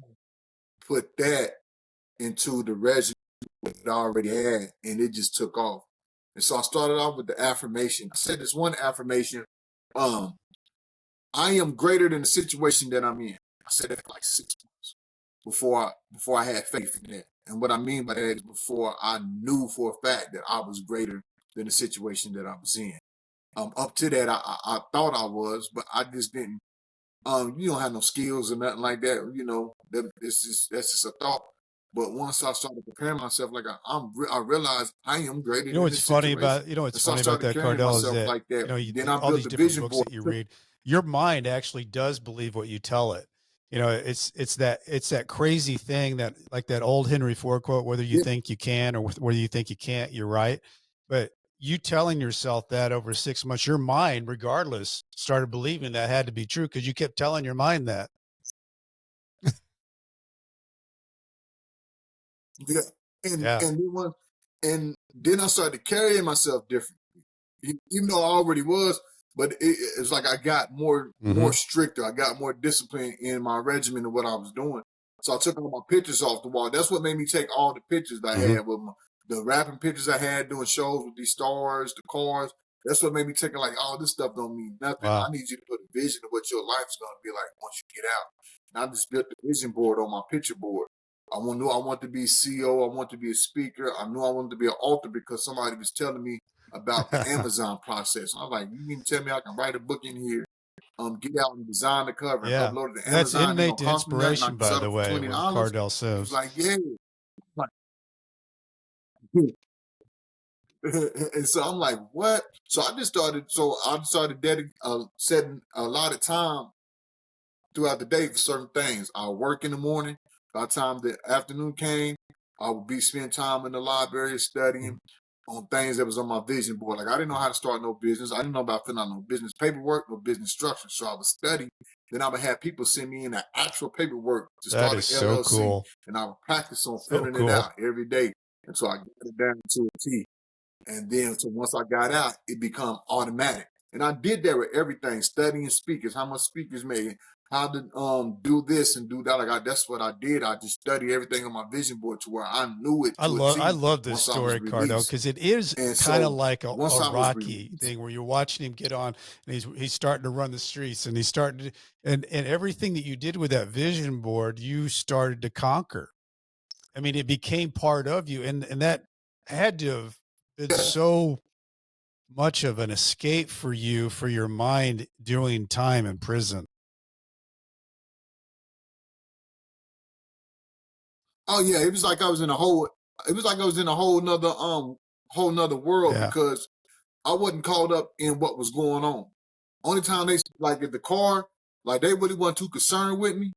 put that into the regimen that I already had, and it just took off. And so I started off with the affirmation. I said this one affirmation, I am greater than the situation that I'm in. I said that for like 6 months before I had faith in that. And what I mean by that is before I knew for a fact that I was greater than the situation that I was in. Up to that, I thought I was, but I just didn't. You don't have no skills or nothing like that. That's just a thought. But once I started preparing myself, like I realized I am greater. What's funny about that, Kardell, is that like that. Then all these different books that you read, your mind actually does believe what you tell it. It's that crazy thing that, like that old Henry Ford quote, whether you think you can or whether you think you can't, you're right. But you telling yourself that over 6 months, your mind, regardless, started believing that had to be true because you kept telling your mind that. Yeah. And then I started carrying myself differently, even though I already was. But it's like I got more stricter. I got more discipline in my regimen of what I was doing. So I took all my pictures off the wall. That's what made me take all the pictures that I had with the rapping pictures I had doing shows with these stars, the cars. That's what made me take it like, oh, this stuff don't mean nothing. Wow. I need you to put a vision of what your life's going to be like once you get out. And I just built the vision board on my picture board. I knew I wanted to be CEO. I wanted to be a speaker. I knew I wanted to be an author because somebody was telling me about the Amazon process. I was like, you mean to tell me I can write a book in here, get out and design the cover and upload it to Amazon? That's innate inspiration, by the way, what Kardell says. It's like, yeah. And so I'm like, what? So I started setting a lot of time throughout the day for certain things. I would work in the morning. By the time the afternoon came, I would spend time in the library studying on things that was on my vision board. Like I didn't know how to start no business. I didn't know about filling out no business paperwork, no business structure. So I would study. Then I would have people send me in the actual paperwork to That start an is so LLC. cool. And I would practice on So filling it cool. out every day until I got it down to a T. And then so once I got out, it become automatic. And I did that with everything, studying speakers, how much speakers made, how to do this and do that. Like that's what I did. I just studied everything on my vision board to where I knew it to a T I love this once I was story, Kardell, released. because it is And kind of so like once a I was Rocky released, thing where you're watching him get on and he's starting to run the streets and he's starting to, and everything that you did with that vision board, you started to conquer. I mean, it became part of you, and that had to have been so much of an escape for you, for your mind doing time in prison. oh yeah, it was like I was in a whole. It was like I was in a whole nother world Yeah. because I wasn't caught up in what was going on. Only time they like at the car, like they really weren't too concerned with me.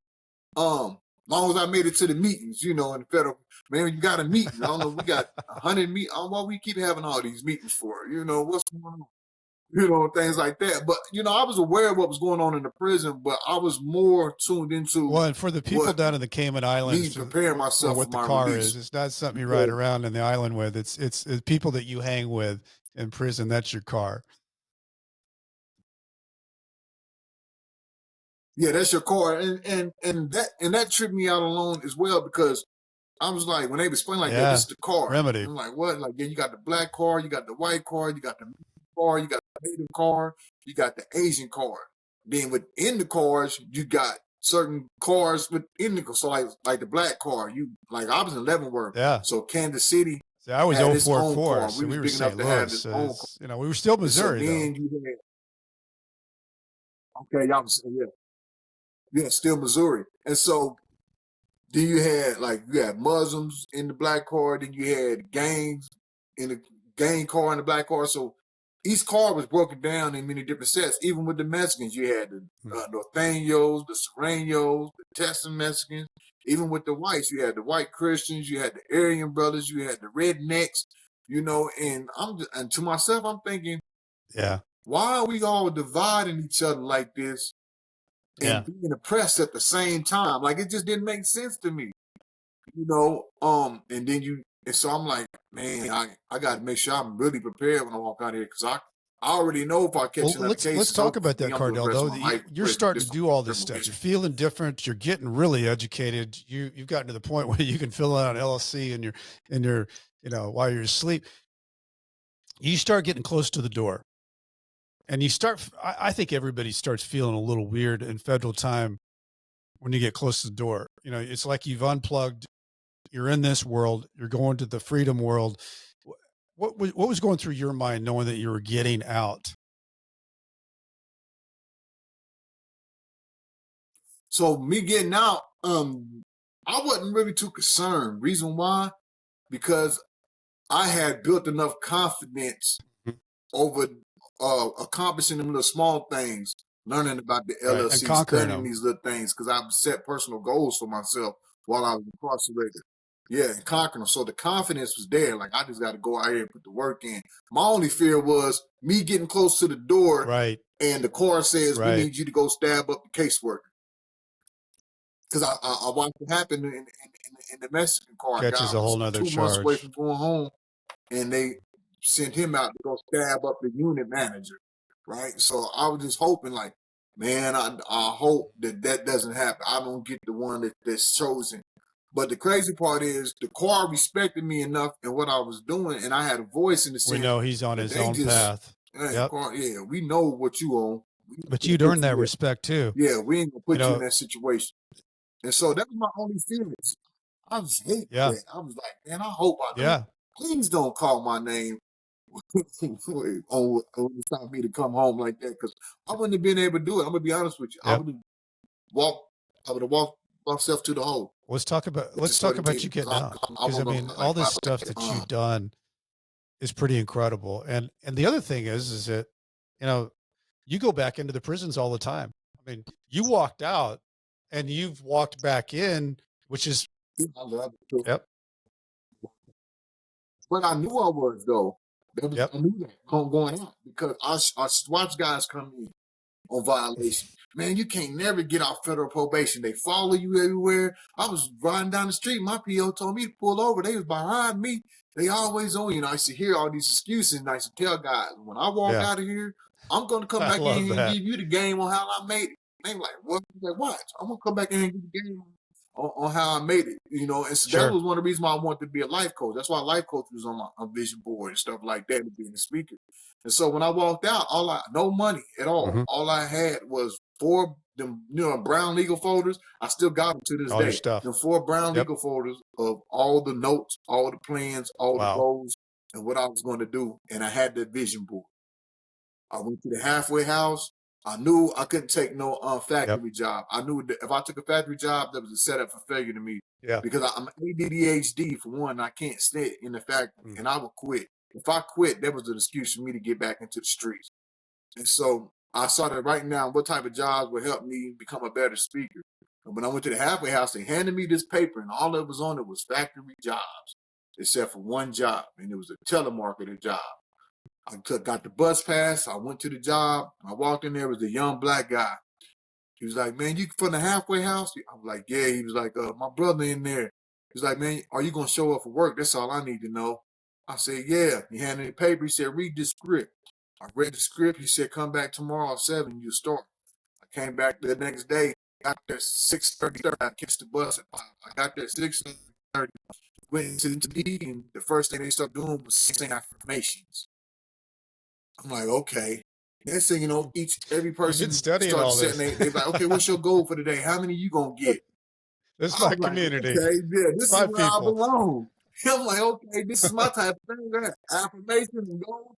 Long as I made it to the meetings, in the federal, man, you got a meeting. I don't know, we got 100 meet. Why we keep having all these meetings for? What's going on? Things like that. But I was aware of what was going on in the prison, but I was more tuned into Well, and for the people what down in the Cayman me Islands, preparing or myself what for the my car release. is, it's not something you ride around in the island with. It's people that you hang with in prison. That's your car. Yeah, that's your car, and that tripped me out alone as well because I was like, when they explain like that, this is the car. Remedy. I'm like, what? Like, yeah, you got the black car, you got the white car, you got the car, you got the Native car, you got the Asian car. Then within the cars, you got certain cars within the car. So like the black car, I was in Leavenworth. Yeah. So Kansas City See, I was had its own 044, car. so We we was were big enough St. to have Louis. its own car. We were still And so Missouri, though. then you had, okay, y'all was, yeah, still Missouri. And so then you had Muslims in the black car, then you had gangs in the gang car and the black car. So each car was broken down in many different sets. Even with the Mexicans, you had the Norteños, the Serranos, the Texan Mexicans. Even with the whites, you had the white Christians, you had the Aryan brothers, you had the rednecks, and to myself, I'm thinking, Yeah. why are we all dividing each other like this and being oppressed at the same time? Like it just didn't make sense to me. And so I'm like, man, I got to make sure I'm really prepared when I walk out here because I already know if I catch another case. Let's talk about that, Kardell. Though you're starting to do all this stuff, you're feeling different. You're getting really educated. You've gotten to the point where you can fill out an LLC in your while you're asleep. You start getting close to the door, and you start. I think everybody starts feeling a little weird in federal time when you get close to the door. It's like you've unplugged. You're in this world. You're going to the freedom world. What was going through your mind knowing that you were getting out? So me getting out, I wasn't really too concerned. Reason why? Because I had built enough confidence over accomplishing them little small things, learning about the LLC, studying these little things, because I've set personal goals for myself while I was incarcerated. Yeah, and conquering them. So the confidence was there. Like I just got to go out here and put the work in. My only fear was me getting close to the door, right? And the car says we need you to go stab up the caseworker. Because I watched it happen in the Mexican car. Catches a whole nother 2 months away from going home, and they sent him out to go stab up the unit manager, right? So I was just hoping, like, man, I hope that doesn't happen. I don't get the one that's chosen. But the crazy part is the car respected me enough in what I was doing, and I had a voice in the sense. We know he's on his own path. Yeah, we know what you own. But you'd earn that respect too. Yeah, we ain't gonna put you in that situation. And so that was my only feelings. I was hating that. I was like, man, I hope I don't. Yeah. Please don't call my name on it's time for me to come home like that, because I wouldn't have been able to do it. I'm gonna be honest with you. I would have walked myself to the hole. Let's talk about you getting out. Because I mean, all this stuff that you've done is pretty incredible. And the other thing is that, you go back into the prisons all the time. I mean, you walked out and you've walked back in, which is, I love it too. yep, But I knew I was though. yep, I knew that going out because our SWAT guys come in on violation. Man, you can't never get off federal probation. They follow you everywhere. I was riding down the street. My PO told me to pull over. They was behind me. They always on you. And I used to hear all these excuses, and I used to tell guys, when I walk yeah. out of here, I'm going to come I back in love here and that. give you the game on how I made it. They like, what? I'm like, watch. I'm going to come back in here and give you the game on how I made it, you know. And so that Sure. was one of the reasons why I wanted to be a life coach. That's why life coach was on my vision board and stuff like that, and being a speaker. And so when I walked out, no money at all. Mhm. All I had was 4 them, brown legal folders. I still got them to this All your day. stuff. The 4 brown Yep. legal folders of all the notes, all the plans, all the Wow. goals, and what I was going to do. And I had the vision board. I went to the halfway house. I knew I couldn't take no factory job. I knew that if I took a factory job, that was a setup for failure to me. Yeah. Because I'm ADHD for one. I can't sit in the factory, Mm. and I would quit. If I quit, that was an excuse for me to get back into the streets. And so I started writing down what type of jobs would help me become a better speaker. And when I went to the halfway house, they handed me this paper, and all that was on it was factory jobs, except for one job, and it was a telemarketer job. I got the bus pass. I went to the job. I walked in there. It was a young black guy. He was like, man, you from the halfway house? I was like, yeah. He was like, my brother in there. He was like, man, are you going to show up for work? That's all I need to know. I said, yeah. He handed me the paper. He said, read this script. I read the script. He said, come back tomorrow at 7. You start. I came back the next day. Got there 6:30. I catch the bus at 5. I got there 6:30. Went to the meeting. The first thing they started doing was saying affirmations. I'm like, okay. Next thing you know, every person studying all starts this. they're like, okay, what's your goal for today? How many you gonna get? This is I'm my like, community. okay, yeah, this is My where I people. belong. I'm like, okay, this is my type of thing. Affirmation and goals.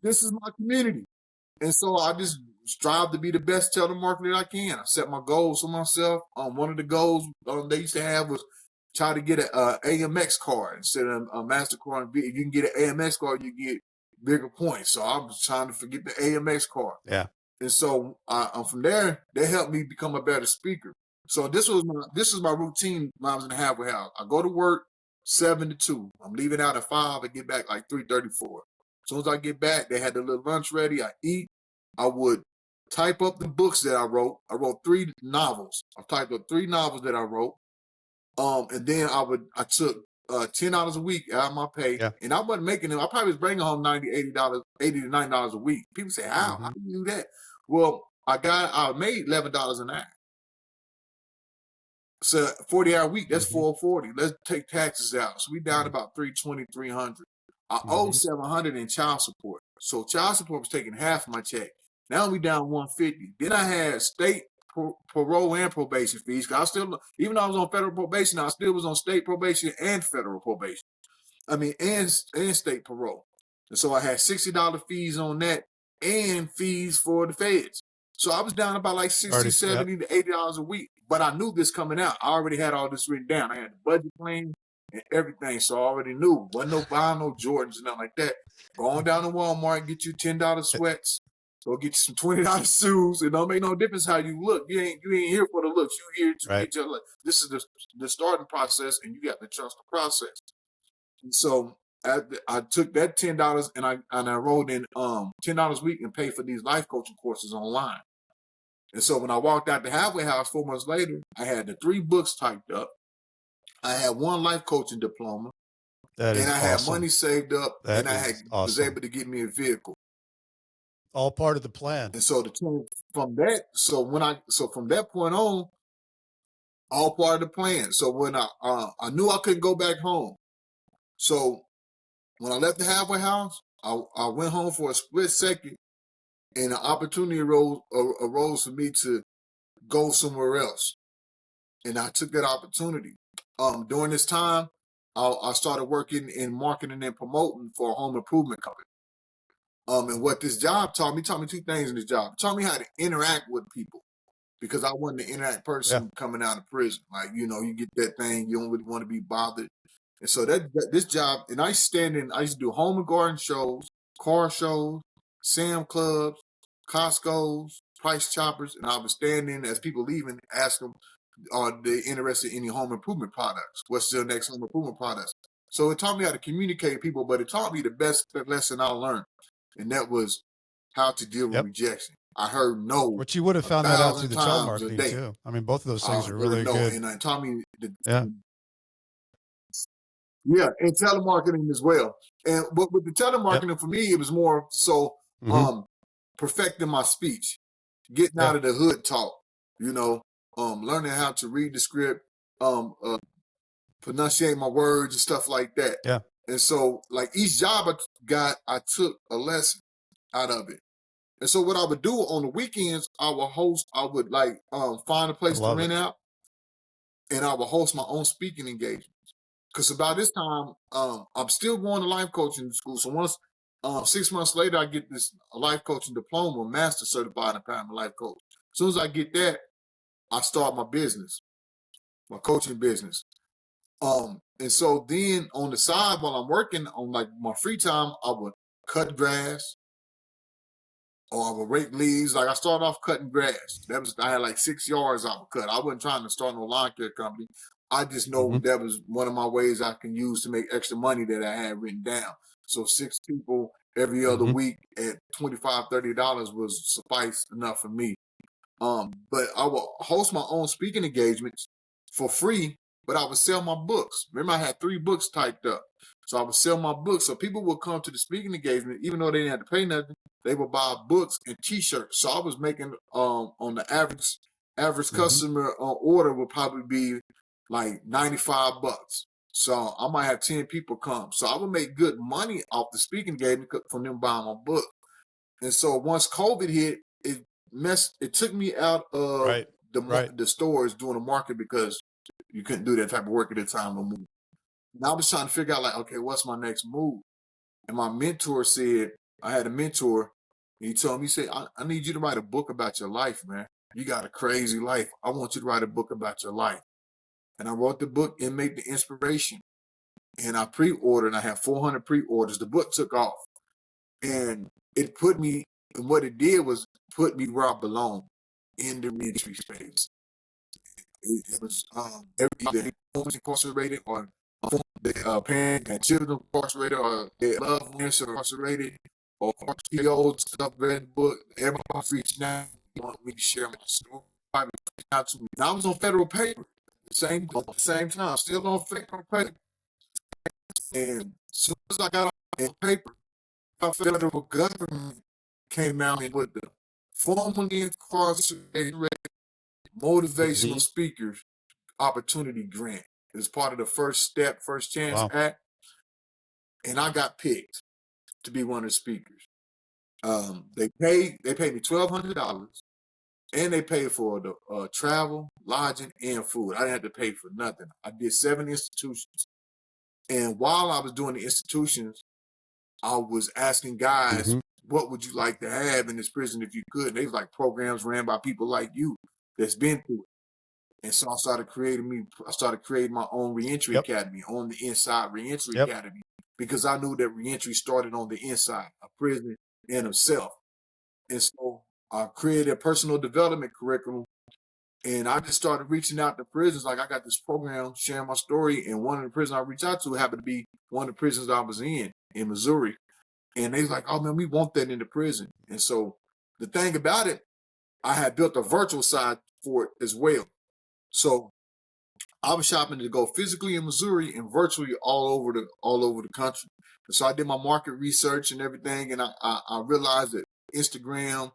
This is my community. And so I just strive to be the best telemarketer I can. I set my goals for myself. One of the goals they used to have was try to get an AMX card instead of a MasterCard. If you can get an AMX card, you get bigger points. So I was trying to forget the AMX card. Yeah. And so from there, they helped me become a better speaker. So this is my routine when I was in the halfway house. I go to work 7 to 2. I'm leaving out at 5. I get back like 3:34. As soon as I get back, they had the little lunch ready. I eat. I would type up the books that I wrote. I wrote 3 novels. I typed up 3 novels that I wrote. And then I took $10 a week out of my pay, and I wasn't making them. I probably was bringing home $80 to $90 a week. People say, how? Mm-hmm. How do you do that? Well, I made $11 an hour. So 40-hour week, that's $440. Let's take taxes out. So we down about $320, $300. I owe $700 in child support. So child support was taking half of my check. Now we down $150. Then I had state parole and probation fees. Cause I still, even though I was on federal probation, I still was on state probation and federal probation. And state parole. And so I had $60 fees on that and fees for the feds. So I was down about like $60, $70 to $80 a week. But I knew this coming out. I already had all this written down. I had the budget plan and everything. So I already knew. Wasn't no buying no Jordans and nothing like that. Going down to Walmart, get you $10 sweats. Go get you some $20 shoes. It don't make no difference how you look. You ain't here for the looks. You here to get your look. This is the starting process, and you got to trust the process. And so I took that $10 and I rolled in $10 a week and paid for these life coaching courses online. And so when I walked out the halfway house 4 months later, I had the 3 books typed up. I had 1 life coaching diploma. And I had money saved up, and I was able to get me a vehicle. All part of the plan. And so from that point on, all part of the plan. So when I knew I couldn't go back home. So when I left the halfway house, I went home for a split second, and an opportunity arose for me to go somewhere else. And I took that opportunity. During this time, I started working in marketing and promoting for a home improvement company. And what this job taught me 2 things in this job. It taught me how to interact with people, because I wasn't an interact person coming out of prison. Like, you get that thing, you don't really want to be bothered. And so this job, and I used to do home and garden shows, car shows, Sam Clubs, Costco's, Price Choppers, and I was standing as people leaving, ask them, are they interested in any home improvement products? What's their next home improvement products? So it taught me how to communicate with people, but it taught me the best lesson I learned, and that was how to deal with rejection. I heard no Which you would have found that out through 1,000 the times a telemarketing day. too. I mean, both of those I things are heard really no, good. and it taught me Yeah. Yeah, and telemarketing as well. And but with the telemarketing for me, it was more so perfecting my speech, getting out of the hood talk, you know, learning how to read the script, pronunciate my words and stuff like that. Yeah. And so like each job I got, I took a lesson out of it. And so what I would do on the weekends, I would like find a place to rent out, and I would host my own speaking engagement. Because about this time, I'm still going to life coaching school. So once 6 months later, I get this life coaching diploma, master certified empowerment life coach. As soon as I get that, I start my business, my coaching business. And so then on the side, while I'm working on like my free time, I would cut grass, or I would rake leaves. Like I started off cutting grass. I had like 6 yards I would cut. I wasn't trying to start no lawn care company. I just know that was one of my ways I can use to make extra money that I had written down. So 6 people every other week at $25, $30 was suffice enough for me. But I will host my own speaking engagements for free, but I would sell my books. Remember, I had 3 books typed up. So I would sell my books. So people would come to the speaking engagement, even though they didn't have to pay nothing, they would buy books and t-shirts. So I was making on the average customer order would probably be like $95. So I might have 10 people come. So I would make good money off the speaking engagement from them buying my book. And so once COVID hit, it took me out of the stores doing the market, because you couldn't do that type of work at the time no more. And I was trying to figure out like, okay, what's my next move? And my mentor said, I had a mentor, and he told me, he said, I need you to write a book about your life, man. You got a crazy life. I want you to write a book about your life. And I wrote the book, Inmate the Inspiration. And I pre-ordered, and I had 400 pre-orders. The book took off. And it put me, and what it did was put me where I belong, in the reentry space. It was every homes incarcerated, or parents and children incarcerated, or their loved ones are incarcerated, or CEOs stuff read the book. Everybody's reaching out, wanted me to share my story. Out to me. And I was on federal paper at the same time, still on federal paper. And as soon as I got on paper, the federal government came out with the formerly incarcerated motivational speakers opportunity grant. It was part of the First Chance Act, and I got picked to be one of the speakers. They paid me $1,200, and they paid for the travel, lodging, and food. I didn't have to pay for nothing. I did 7 institutions, and while I was doing the institutions, I was asking guys, what would you like to have in this prison if you could? And they was like, programs ran by people like you that's been through it. And so I started creating my own Reentry Academy, on the inside Reentry Academy, because I knew that Reentry started on the inside, a prison in itself. And so I created a personal development curriculum, and I just started reaching out to prisons. Like, I got this program, sharing my story, and one of the prisons I reached out to happened to be one of the prisons I was in Missouri. And they was like, oh man, we want that in the prison. And so the thing about it, I had built a virtual side for it as well. So I was shopping to go physically in Missouri and virtually all over the country. And so I did my market research and everything, and I realized that Instagram,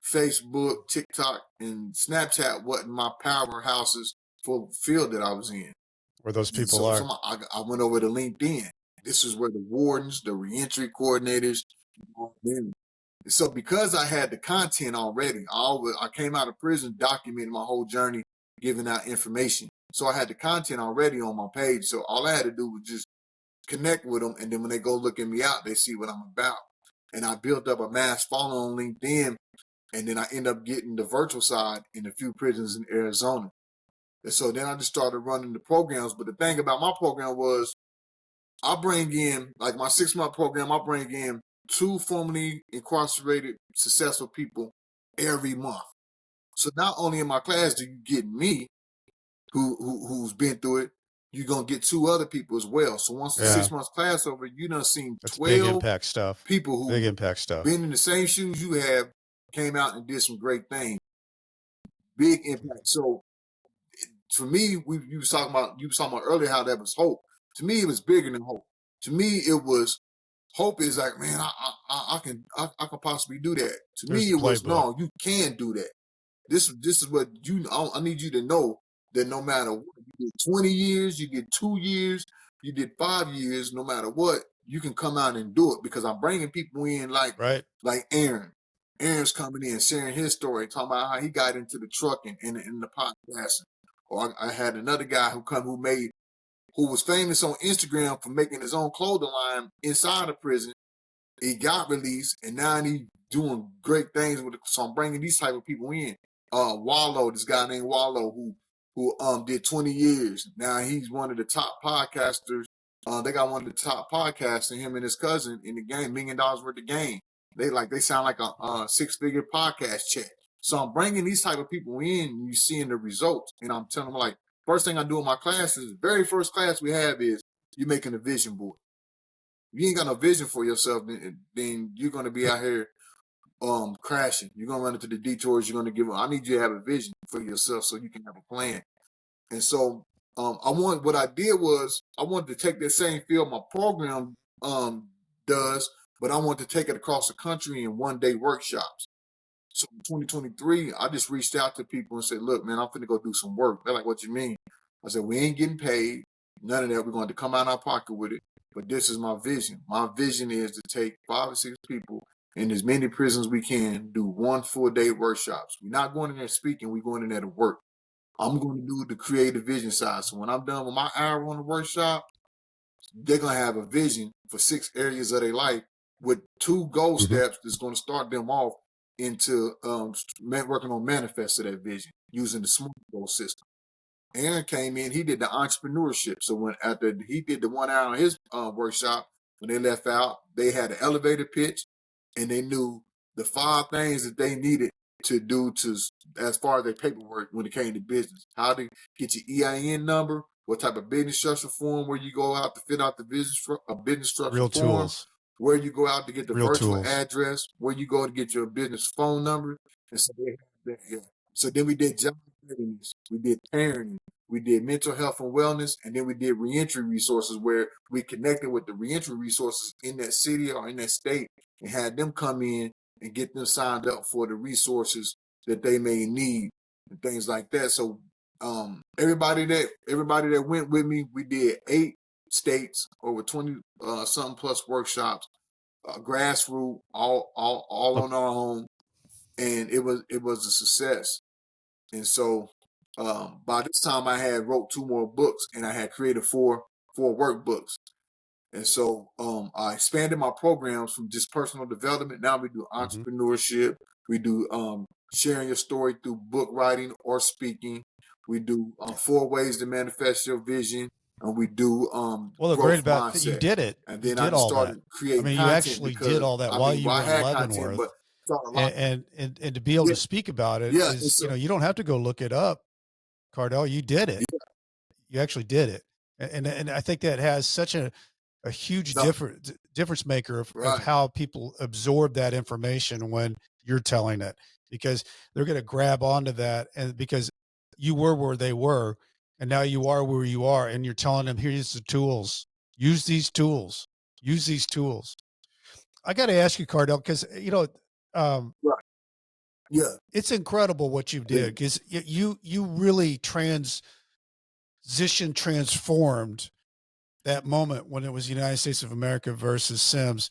Facebook, TikTok, and Snapchat wasn't my powerhouses for the field that I was in. Where those people are. So I went over to LinkedIn. This is where the wardens, the reentry coordinators. So because I had the content already, I came out of prison documenting my whole journey, giving out information. So I had the content already on my page. So all I had to do was just connect with them. And then when they go look at me out, they see what I'm about. And I built up a mass following on LinkedIn. And then I end up getting the virtual side in a few prisons in Arizona. And so then I just started running the programs. But the thing about my program was, I bring in, like my 6-month program, I bring in 2 formerly incarcerated successful people every month. So not only in my class do you get me, who's been through it, you're gonna get 2 other people as well. So once the 6 months class over, you done seen That's 12 big impact stuff. people who Big impact stuff. been in the same shoes you have, came out and did some great things. Big impact. So for me, you was talking about earlier how that was hope. To me, it was bigger than hope. To me, it was hope is like, man, I can possibly do that. To There's me, the it was playbook. no, you can do that. This is what I need you to know, that no matter what, you did 20 years, you did 2 years, you did 5 years, no matter what, you can come out and do it, because I'm bringing people in like Right. Aaron. Aaron's coming in, sharing his story, talking about how he got into the trucking and in the podcasting. Or I had another guy who was famous on Instagram for making his own clothing line inside of prison. He got released, and now he's doing great things with it. So I'm bringing these type of people in. Wallow, this guy named Wallow, who did 20 years. Now he's one of the top podcasters. They got one of the top podcasts, and him and his cousin in the game, $1 million worth of game. They sound like a 6-figure podcast check. So I'm bringing these type of people in, and you're seeing the results. And I'm telling them, like, first thing I do in my classes, the very first class we have is you're making a vision board. If you ain't got no vision for yourself, then you're going to be out here crashing. You're going to run into the detours. You're going to give up. I need you to have a vision for yourself so you can have a plan. And so what I did was I wanted to take that same field my program does, but I wanted to take it across the country in one-day workshops. So in 2023, I just reached out to people and said, look, man, I'm finna go do some work. They're like, what you mean? I said, we ain't getting paid. None of that. We're going to come out of our pocket with it. But this is my vision. My vision is to take 5 or 6 people in as many prisons we can, do 1 full-day workshops. We're not going in there speaking. We're going in there to work. I'm going to do the creative vision side. So when I'm done with my hour on the workshop, they're going to have a vision for 6 areas of their life with 2 goal steps that's going to start them off into working on manifesting that vision using the SMART goal system. Aaron came in, he did the entrepreneurship. So after he did the 1 hour on his workshop, when they left out, they had an elevator pitch, and they knew the 5 things that they needed to do as far as their paperwork when it came to business. How to get your EIN number, what type of business structure form, where you go out to fit out the business structure Real form, tools. where you go out to get the Real virtual tools. address, where you go to get your business phone number. And so they had that, yeah. So then we did job readiness, we did parenting, we did mental health and wellness, and then we did reentry resources, where we connected with the reentry resources in that city or in that state and had them come in and get them signed up for the resources that they may need and things like that. So everybody that went with me, we did 8 states, over 20 something plus workshops, grassroots, all on our own, and it was a success. And so by this time I had wrote 2 more books, and I had created 4 workbooks. And so I expanded my programs from just personal development. Now we do entrepreneurship. We do sharing your story through book writing or speaking. We do 4 ways to manifest your vision. And we do Well, the growth great about mindset. you did it. And You then I did just all that. started creating I mean, you content actually because did all that while you were I in had Leavenworth, content, but thought a lot. and to be able to speak about it is, so, you don't have to go look it up, Kardell. You did it. You actually did it, and I think that has such a huge difference maker of how people absorb that information when you're telling it, because they're going to grab onto that, and because you were where they were, and now you are where you are, and you're telling them, here's the tools, use these tools, use these tools. I got to ask you, Kardell, because it's incredible what you did, because you really transformed that moment when it was United States of America versus Sims.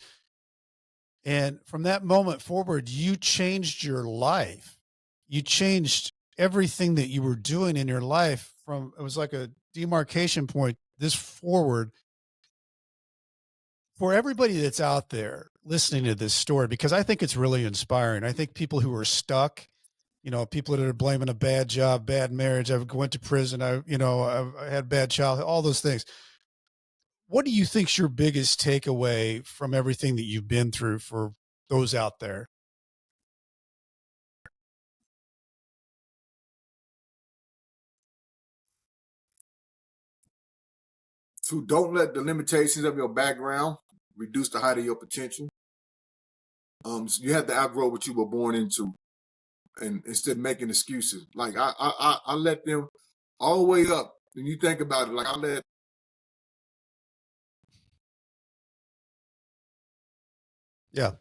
And from that moment forward, you changed your life. You changed everything that you were doing in your life. It was like a demarcation point this forward. For everybody that's out there listening to this story, because I think it's really inspiring. I think people who are stuck, people that are blaming a bad job, bad marriage, I went to prison, I had bad childhood, all those things. What do you think's your biggest takeaway from everything that you've been through for those out there? to don't let the limitations of your background reduce the height of your potential. So you have to outgrow what you were born into, and instead of making excuses, like I let them all the way up. When you think about it, like I let Yeah.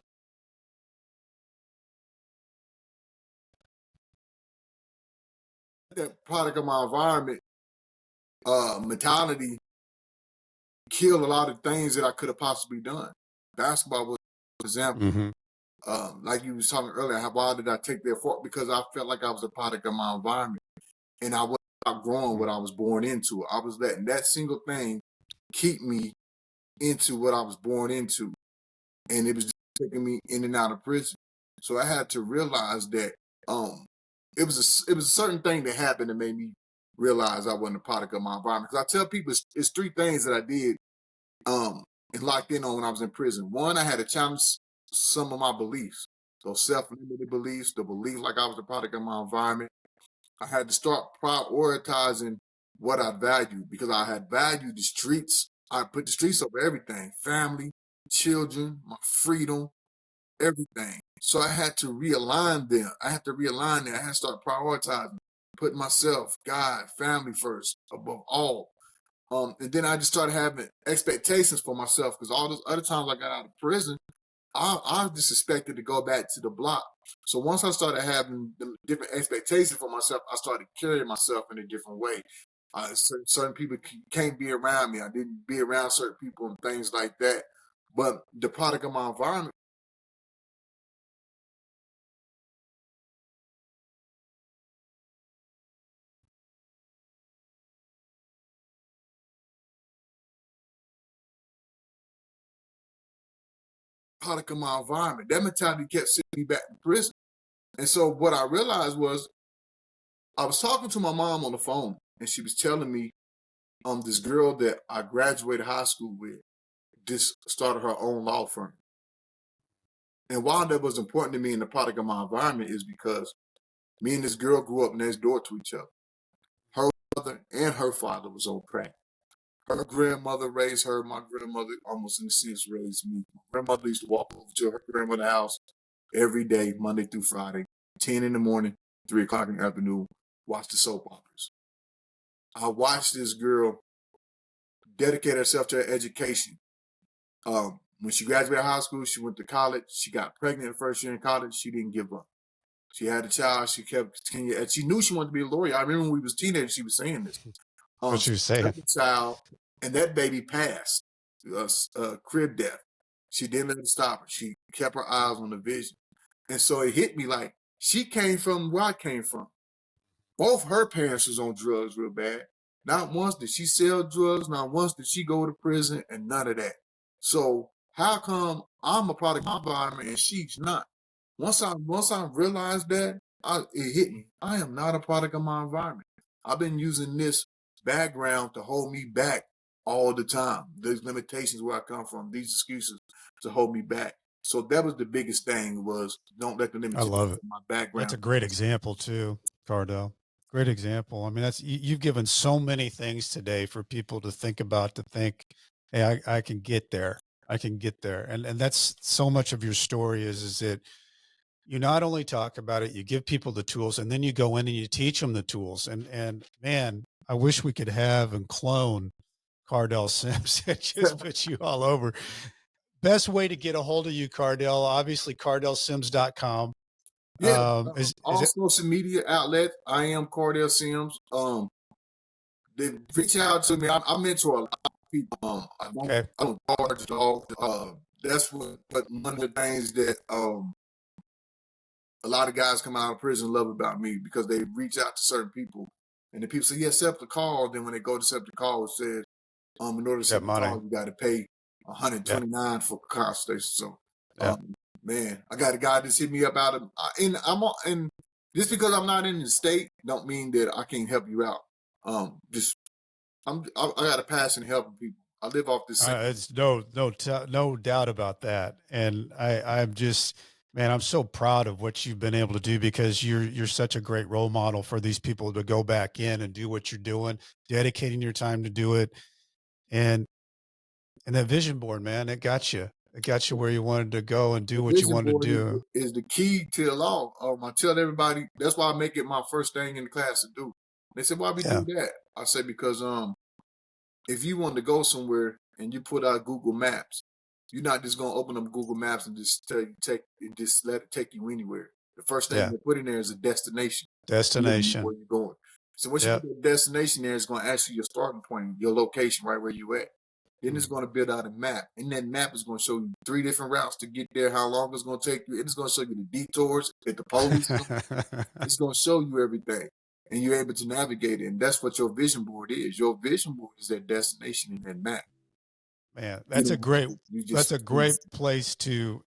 that product of my environment mentality kill a lot of things that I could have possibly done. Basketball was an example. Mm-hmm. Like you was talking earlier, why did I take that for? Because I felt like I was a product of my environment, and I wasn't outgrowing what I was born into. I was letting that single thing keep me into what I was born into, and it was just taking me in and out of prison. So I had to realize that it was a certain thing that happened that made me realize I wasn't a product of my environment. Because I tell people it's three things that I did and locked in on when I was in prison. One, I had to challenge some of my beliefs, those self-limited beliefs, the belief like I was a product of my environment. I had to start prioritizing what I valued because I had valued the streets. I put the streets over everything, family, children, my freedom, everything. So I had to realign them. I had to realign that. I had to start prioritizing, putting myself, God, family first above all. And then I just started having expectations for myself because all those other times I got out of prison, I just expected to go back to the block. So once I started having the different expectations for myself, I started carrying myself in a different way. Certain people can't be around me. I didn't be around certain people and things like that. But the product of my environment, product of my environment, that mentality kept sending me back to prison. And so what I realized was I was talking to my mom on the phone, and she was telling me this girl that I graduated high school with just started her own law firm. And why that was important to me in the product of my environment is because me and this girl grew up next door to each other. Her mother and her father was on crack. Her grandmother raised her. My grandmother almost in a sense raised me. My grandmother used to walk over to her grandmother's house every day, Monday through Friday, 10 in the morning, 3 o'clock in the afternoon, watch the soap operas. I watched this girl dedicate herself to her education. When she graduated high school, she went to college. She got pregnant the first year in college. She didn't give up. She had a child. She kept continuing. And she knew she wanted to be a lawyer. I remember when we was teenagers, she was saying this. What She you saying? had a child, and that baby passed, crib death. She didn't let it stop her. She kept her eyes on the vision. And so it hit me like she came from where I came from. Both her parents was on drugs real bad. Not once did she sell drugs, not once did she go to prison, and none of that. So how come I'm a product of my environment and she's not? Once I realized that, it hit me. I am not a product of my environment. I've been using this background to hold me back all the time. There's limitations where I come from, these excuses to hold me back. So that was the biggest thing was don't let the I limitations love of it. my That's background. a great example too, Cardell. Great example. I mean, you've given so many things today for people to think about, to think, hey, I can get there. I can get there. And that's so much of your story is that you not only talk about it, you give people the tools, and then you go in and you teach them the tools. And man, I wish we could have and clone Kardell Sims and just put you all over. Best way to get a hold of you, Kardell, obviously cardellsims.com. Yeah, Is all it social media outlets. I am Kardell Sims. They reach out to me. I mentor a lot of people. okay? I don't charge at all. That's what one of the things that a lot of guys come out of prison love about me because they reach out to certain people, and the people say, "Yeah, accept the call." Then when they go to accept the call, it says, in order to That accept the money. call, you got to pay Yeah. 129 for consultation. So, Yeah. man, I got a guy that's hit me up out of, and just because I'm not in the state, don't mean that I can't help you out. Just I got a passion helping people. I live off this. It's no doubt about that. And I'm just, man, I'm so proud of what you've been able to do because you're such a great role model for these people to go back in and do what you're doing, dedicating your time to do it. And that vision board, man, it got you. It got you where you wanted to go and do The what you vision wanted to board do. is the key to the law. I tell everybody that's why I make it my first thing in the class to do. They said, "Why we Yeah. do that?" I said, "Because if you want to go somewhere and you put out Google Maps, you're not just gonna open up Google Maps and just just let it take you anywhere. The first thing Yeah. they put in there is a destination. Destination. Where you're going. So once you Yep. put that destination there, it's going to ask you your starting point, your location, right where you at. Then it's going to build out a map, and that map is going to show you 3 different routes to get there, how long it's going to take you, and it's going to show you the detours that the police. It's going to show you everything, and you're able to navigate it. And that's what your vision board is. Your vision board is that destination in that map. Man, that's a great place to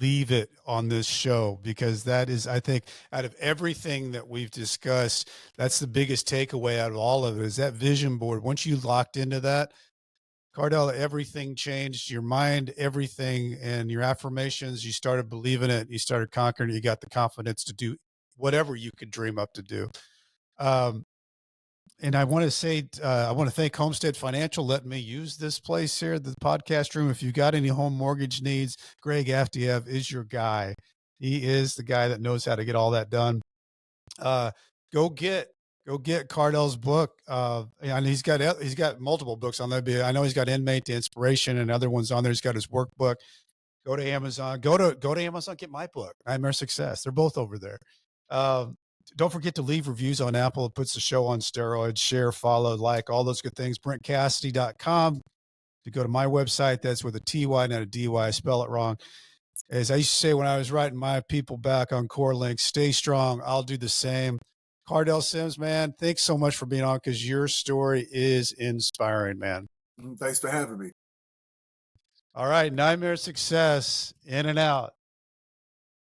leave it on this show, because that is, I think, out of everything that we've discussed, that's the biggest takeaway out of all of it, is that vision board. Once you locked into that, Kardell, everything changed. Your mind, everything, and your affirmations, you started believing it. You started conquering it. You got the confidence to do whatever you could dream up to do. And I want to say, I want to thank Homestead Financial letting me use this place here, the podcast room. If you got any home mortgage needs, Greg Aftiev is your guy. He is the guy that knows how to get all that done. Go get Kardell's book. And he's got multiple books on there. I know he's got Inmate to Inspiration and other ones on there. He's got his workbook. Go to Amazon. Go to Amazon. Get my book, Nightmare Success. They're both over there. Don't forget to leave reviews on Apple. It puts the show on steroids. Share, follow, like, all those good things. BrentCassidy.com. To go to my website, that's with a TY, not a DY. I spell it wrong. As I used to say when I was writing my people back on Core Links, stay strong. I'll do the same. Kardell Sims, man, thanks so much for being on, because your story is inspiring, man. Thanks for having me. All right, Nightmare Success, in and out.